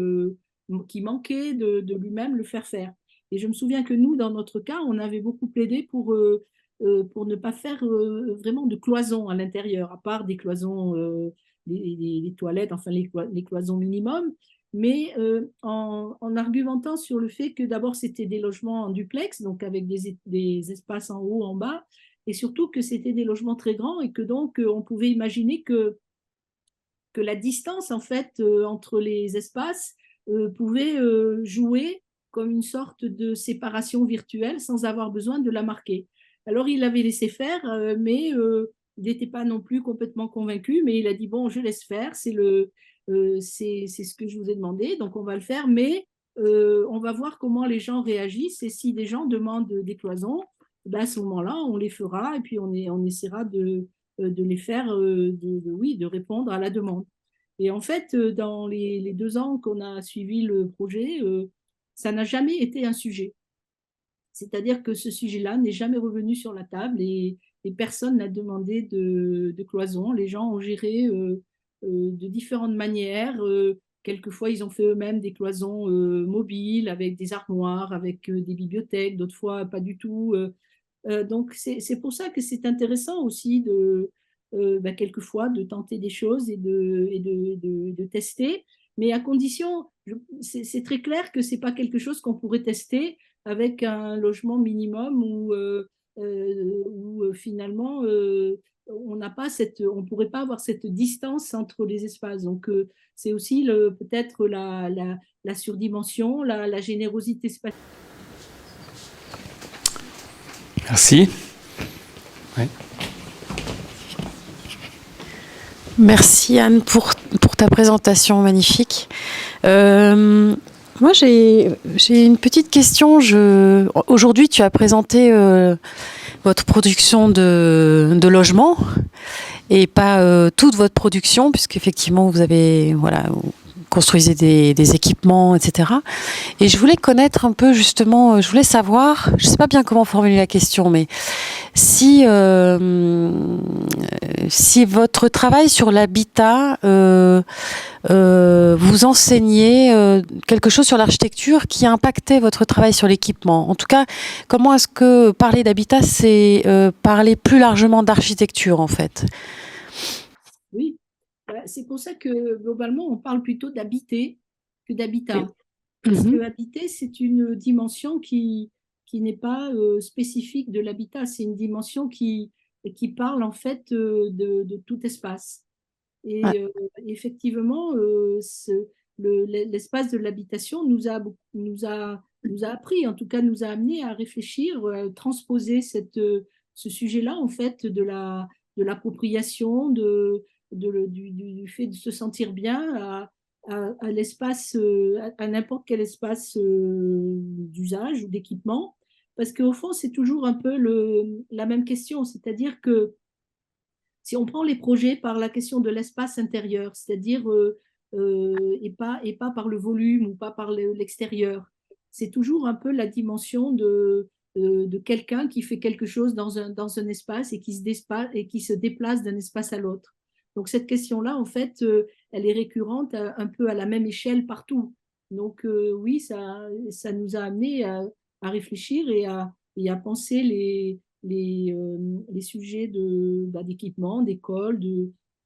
qui manquaient, de lui-même le faire faire. Et je me souviens que nous, dans notre cas, on avait beaucoup plaidé pour ne pas faire vraiment de cloisons à l'intérieur, à part des cloisons, les toilettes, enfin les cloisons minimum, mais en argumentant sur le fait que d'abord c'était des logements en duplex, donc avec des espaces en haut, en bas, et surtout que c'était des logements très grands et que donc on pouvait imaginer que la distance en fait entre les espaces pouvait jouer comme une sorte de séparation virtuelle sans avoir besoin de la marquer. Alors il avait laissé faire, mais il n'était pas non plus complètement convaincu, mais il a dit bon, je laisse faire, c'est ce que je vous ai demandé, donc on va le faire, mais on va voir comment les gens réagissent et si des gens demandent des cloisons, ben à ce moment-là, on les fera et puis on essaiera de les faire, oui, de répondre à la demande. Et en fait, dans les 2 ans qu'on a suivi le projet, ça n'a jamais été un sujet. C'est-à-dire que ce sujet-là n'est jamais revenu sur la table et personne n'a demandé de cloison. Les gens ont géré de différentes manières. Quelquefois, ils ont fait eux-mêmes des cloisons mobiles avec des armoires, avec des bibliothèques, d'autres fois pas du tout. Donc, c'est pour ça que c'est intéressant aussi quelquefois de tenter des choses et de tester, mais à condition, c'est très clair que ce n'est pas quelque chose qu'on pourrait tester avec un logement minimum où finalement on ne pourrait pas avoir cette distance entre les espaces. Donc, c'est aussi peut-être la surdimension, la générosité spatiale. Merci. Oui. Merci Anne pour ta présentation magnifique. Moi j'ai une petite question. Aujourd'hui tu as présenté votre production de logements et pas toute votre production, puisqu'effectivement vous avez vous construisez des équipements, etc. Et je voulais connaître un peu justement, je voulais savoir, je ne sais pas bien comment formuler la question, mais si votre travail sur l'habitat vous enseignait quelque chose sur l'architecture qui a impacté votre travail sur l'équipement. En tout cas, comment est-ce que parler d'habitat, c'est parler plus largement d'architecture en fait? Oui, c'est pour ça que globalement, on parle plutôt d'habiter que d'habitat. Parce que habiter, c'est une dimension qui n'est pas spécifique de l'habitat, c'est une dimension qui parle en fait de tout espace. Et effectivement, l'espace de l'habitation nous a appris, en tout cas nous a amené à réfléchir, transposer ce sujet-là en fait de l'appropriation, du fait de se sentir bien à l'espace, à n'importe quel espace d'usage ou d'équipement. Parce qu'au fond, c'est toujours un peu la même question, c'est-à-dire que si on prend les projets par la question de l'espace intérieur, c'est-à-dire et pas par le volume ou pas par l'extérieur, c'est toujours un peu la dimension de quelqu'un qui fait quelque chose dans un espace et qui se déplace d'un espace à l'autre. Donc cette question-là, en fait, elle est récurrente un peu à la même échelle partout. Donc oui, ça nous a amené à réfléchir et à penser les sujets d'équipement, d'école.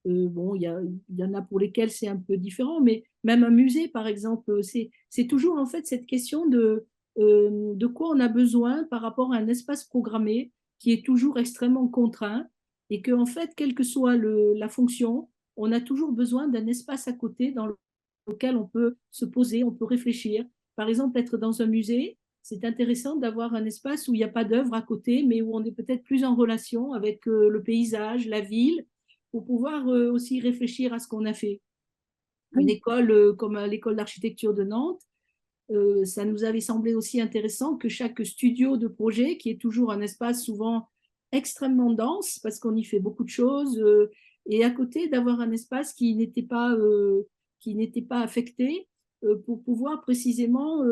Bon, il y en a pour lesquels c'est un peu différent, mais même un musée, par exemple, c'est toujours en fait cette question de quoi on a besoin par rapport à un espace programmé qui est toujours extrêmement contraint et que en fait, quelle que soit la fonction, on a toujours besoin d'un espace à côté dans lequel on peut se poser, on peut réfléchir. Par exemple, être dans un musée, c'est intéressant d'avoir un espace où il n'y a pas d'œuvre à côté, mais où on est peut-être plus en relation avec le paysage, la ville, pour pouvoir aussi réfléchir à ce qu'on a fait. Une école comme l'école d'architecture de Nantes, ça nous avait semblé aussi intéressant que chaque studio de projet, qui est toujours un espace souvent extrêmement dense, parce qu'on y fait beaucoup de choses, et à côté d'avoir un espace qui n'était pas affecté, pour pouvoir précisément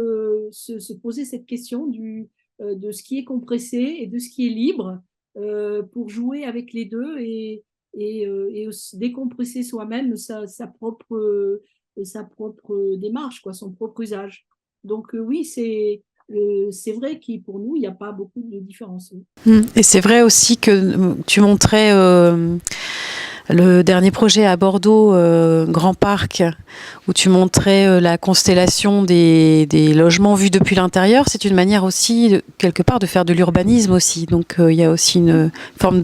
se poser cette question de ce qui est compressé et de ce qui est libre, pour jouer avec les deux et décompresser soi-même sa propre démarche, quoi, son propre usage. Donc oui, c'est vrai que pour nous, il n'y a pas beaucoup de différence. Et c'est vrai aussi que tu montrais le dernier projet à Bordeaux, Grand Parc, où tu montrais la constellation des logements vus depuis l'intérieur. C'est une manière aussi, quelque part, de faire de l'urbanisme aussi. Donc il y a aussi une forme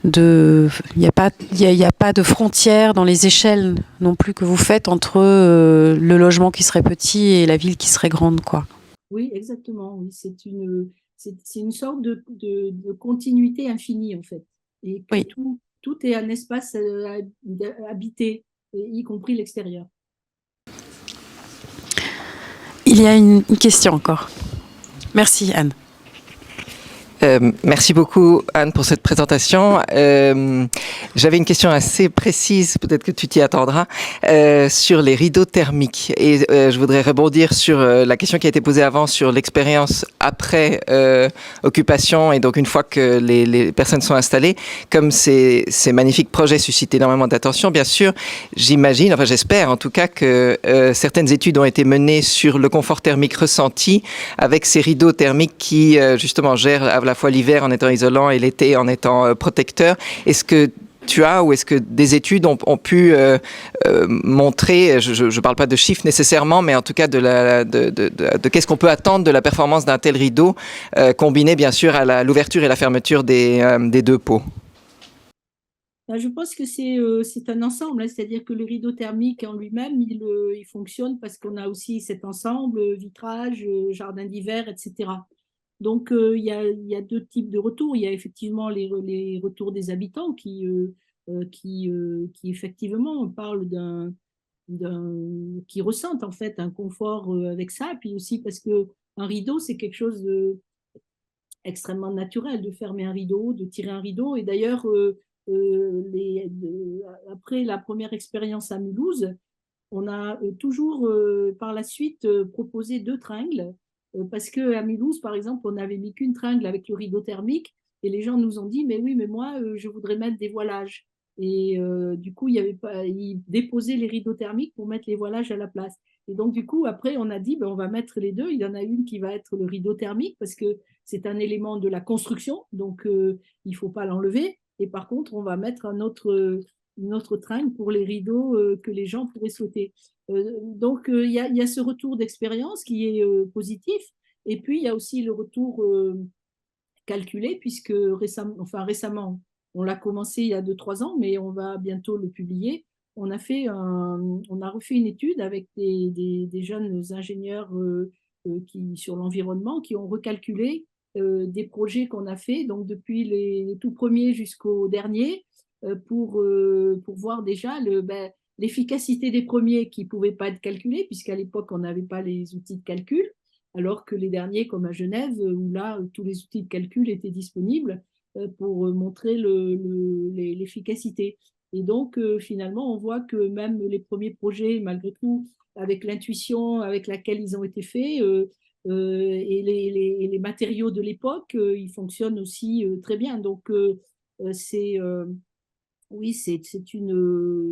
il n'y a pas de frontière dans les échelles non plus que vous faites entre le logement qui serait petit et la ville qui serait grande, quoi. Oui, exactement. Oui. C'est une sorte de continuité infinie, en fait. Et que Oui. tout est un espace habité, y compris l'extérieur. Il y a une question encore. Merci, Anne. Merci beaucoup, Anne, pour cette présentation. J'avais une question assez précise, peut-être que tu t'y attendras, sur les rideaux thermiques. Et je voudrais rebondir sur la question qui a été posée avant sur l'expérience après occupation et donc une fois que les personnes sont installées. Comme ces magnifiques projets suscitent énormément d'attention, bien sûr, j'imagine, enfin j'espère en tout cas que certaines études ont été menées sur le confort thermique ressenti avec ces rideaux thermiques qui justement gèrent à la fois l'hiver en étant isolant et l'été en étant protecteur. Est-ce que tu as ou est-ce que des études ont pu montrer, je ne parle pas de chiffres nécessairement, mais en tout cas de qu'est-ce qu'on peut attendre de la performance d'un tel rideau, combiné bien sûr à l'ouverture et la fermeture des deux pots? Je pense que c'est un ensemble, hein, c'est-à-dire que le rideau thermique en lui-même, il fonctionne parce qu'on a aussi cet ensemble, vitrage, jardin d'hiver, etc. Donc, il y a deux types de retours. Il y a effectivement les retours des habitants qui effectivement parlent qui ressentent en fait un confort avec ça. Puis aussi parce que un rideau, c'est quelque chose extrêmement naturel de fermer un rideau, de tirer un rideau. Et d'ailleurs, après la première expérience à Mulhouse, on a toujours par la suite proposé 2 tringles parce qu'à Mulhouse, par exemple, on n'avait mis qu'une tringle avec le rideau thermique et les gens nous ont dit mais oui, mais moi, je voudrais mettre des voilages. Et du coup, ils déposaient les rideaux thermiques pour mettre les voilages à la place. Et donc, du coup, après, on a dit ben, on va mettre les deux. Il y en a une qui va être le rideau thermique parce que c'est un élément de la construction, donc il ne faut pas l'enlever. Et par contre, on va mettre une autre tringle pour les rideaux que les gens pourraient souhaiter. Donc, il y a ce retour d'expérience qui est positif. Et puis, il y a aussi le retour calculé, puisque récemment, on l'a commencé il y a 2-3 ans, mais on va bientôt le publier. On a refait une étude avec des jeunes ingénieurs sur l'environnement qui ont recalculé des projets qu'on a fait, donc depuis les tout premiers jusqu'au dernier, pour voir déjà l'efficacité des premiers qui ne pouvaient pas être calculés, puisqu'à l'époque, on n'avait pas les outils de calcul, alors que les derniers, comme à Genève, où là, tous les outils de calcul étaient disponibles pour montrer l'efficacité. Et donc, finalement, on voit que même les premiers projets, malgré tout, avec l'intuition avec laquelle ils ont été faits, et les matériaux de l'époque, ils fonctionnent aussi très bien. Donc, oui,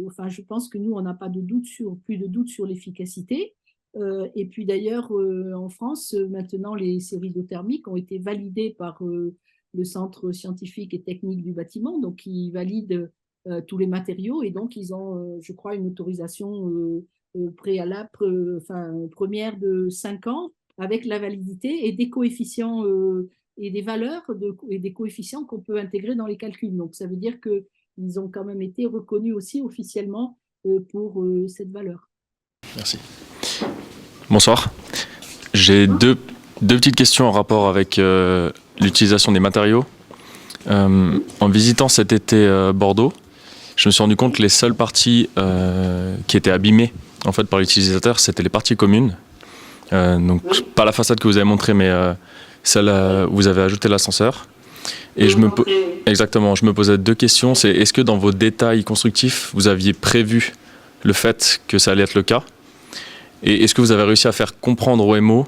enfin, je pense que nous, on n'a pas plus de doute sur l'efficacité. Et puis d'ailleurs, en France, maintenant, ces rideaux thermiques ont été validés par le Centre scientifique et technique du bâtiment, donc ils valident tous les matériaux et donc ils ont, je crois, une autorisation préalable, première de 5 ans avec la validité et des coefficients et des valeurs et des coefficients qu'on peut intégrer dans les calculs. Donc, ça veut dire qu'ils ont quand même été reconnus aussi officiellement pour cette valeur. Merci. Bonsoir. J'ai deux petites questions en rapport avec l'utilisation des matériaux. En visitant cet été Bordeaux, je me suis rendu compte que les seules parties qui étaient abîmées en fait, par l'utilisateur, c'était les parties communes. Donc, pas la façade que vous avez montrée, mais celle où vous avez ajouté l'ascenseur. Et exactement, je me posais deux questions. C'est est-ce que dans vos détails constructifs, vous aviez prévu le fait que ça allait être le cas? Et est-ce que vous avez réussi à faire comprendre au MO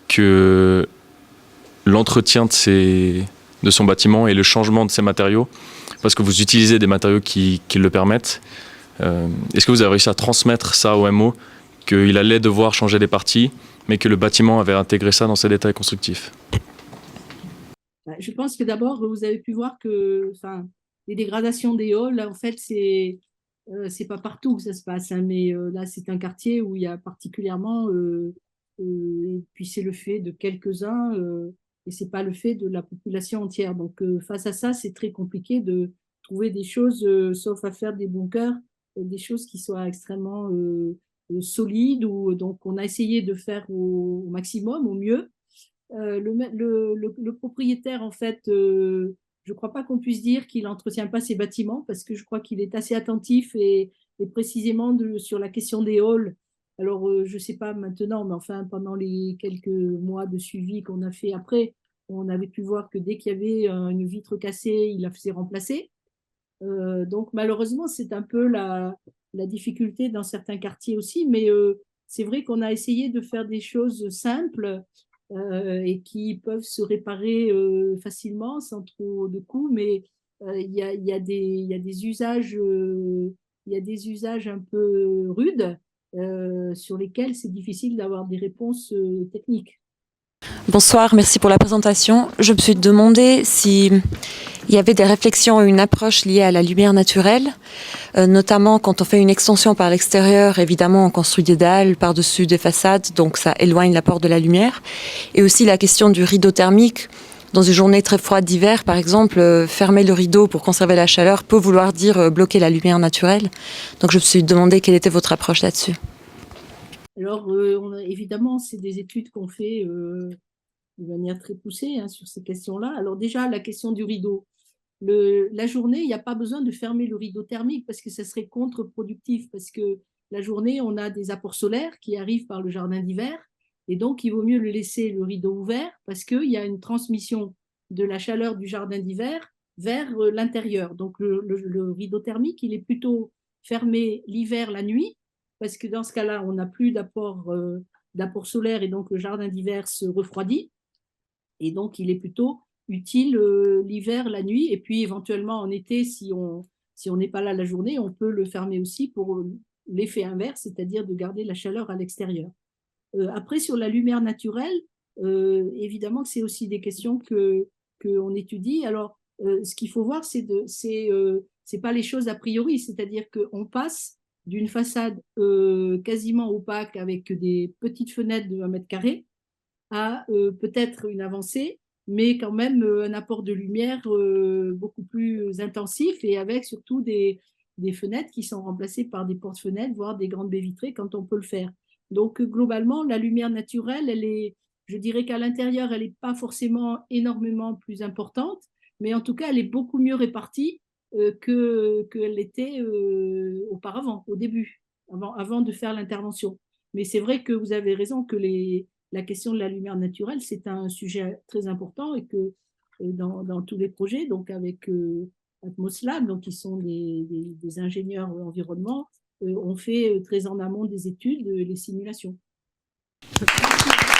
que l'entretien de son bâtiment et le changement de ses matériaux, parce que vous utilisez des matériaux qui le permettent, est-ce que vous avez réussi à transmettre ça au MO, qu'il allait devoir changer des parties, mais que le bâtiment avait intégré ça dans ses détails constructifs? Je pense que d'abord, vous avez pu voir que les dégradations des halls, en fait, c'est pas partout que ça se passe, hein, mais là, c'est un quartier où il y a particulièrement, et puis c'est le fait de quelques-uns, et c'est pas le fait de la population entière. Donc, face à ça, c'est très compliqué de trouver des choses, sauf à faire des bunkers, des choses qui soient extrêmement solides. Donc, on a essayé de faire au maximum, au mieux. Le propriétaire, en fait, je ne crois pas qu'on puisse dire qu'il n'entretient pas ses bâtiments, parce que je crois qu'il est assez attentif et précisément sur la question des halls. Alors, je ne sais pas maintenant, mais enfin, pendant les quelques mois de suivi qu'on a fait après, on avait pu voir que dès qu'il y avait une vitre cassée, il la faisait remplacer. Donc, malheureusement, c'est un peu la difficulté dans certains quartiers aussi, mais c'est vrai qu'on a essayé de faire des choses simples et qui peuvent se réparer facilement, sans trop de coûts, mais il y a des usages un peu rudes sur lesquels c'est difficile d'avoir des réponses techniques. Bonsoir, merci pour la présentation. Je me suis demandé s'il y avait des réflexions et une approche liée à la lumière naturelle, notamment quand on fait une extension par l'extérieur, évidemment on construit des dalles par-dessus des façades, donc ça éloigne l'apport de la lumière. Et aussi la question du rideau thermique. Dans une journée très froide d'hiver, par exemple, fermer le rideau pour conserver la chaleur peut vouloir dire bloquer la lumière naturelle. Donc je me suis demandé quelle était votre approche là-dessus. Alors, évidemment, c'est des études qu'on fait de manière très poussée sur ces questions-là. Alors déjà, la question du rideau. La journée, il n'y a pas besoin de fermer le rideau thermique parce que ça serait contre-productif, parce que la journée, on a des apports solaires qui arrivent par le jardin d'hiver, et donc il vaut mieux le laisser le rideau ouvert parce qu'il y a une transmission de la chaleur du jardin d'hiver vers l'intérieur. Donc le rideau thermique, il est plutôt fermé l'hiver, la nuit, parce que dans ce cas-là, on n'a plus d'apport solaire et donc le jardin d'hiver se refroidit. Et donc, il est plutôt utile l'hiver, la nuit. Et puis, éventuellement, en été, si on n'est pas là la journée, on peut le fermer aussi pour l'effet inverse, c'est-à-dire de garder la chaleur à l'extérieur. Après, sur la lumière naturelle, évidemment que c'est aussi des questions qu'on étudie. Alors, ce qu'il faut voir, c'est pas les choses a priori, c'est-à-dire qu'on passe d'une façade quasiment opaque avec des petites fenêtres de 1 mètre carré à peut-être une avancée, mais quand même un apport de lumière beaucoup plus intensif et avec surtout des fenêtres qui sont remplacées par des porte-fenêtres, voire des grandes baies vitrées quand on peut le faire. Donc globalement, la lumière naturelle, je dirais qu'à l'intérieur, elle n'est pas forcément énormément plus importante, mais en tout cas, elle est beaucoup mieux répartie qu'elle l'était auparavant, au début, avant de faire l'intervention. Mais c'est vrai que vous avez raison que la question de la lumière naturelle, c'est un sujet très important et que dans tous les projets, donc avec Atmoslab, donc qui sont des ingénieurs environnement, on fait très en amont des études, les simulations. Merci.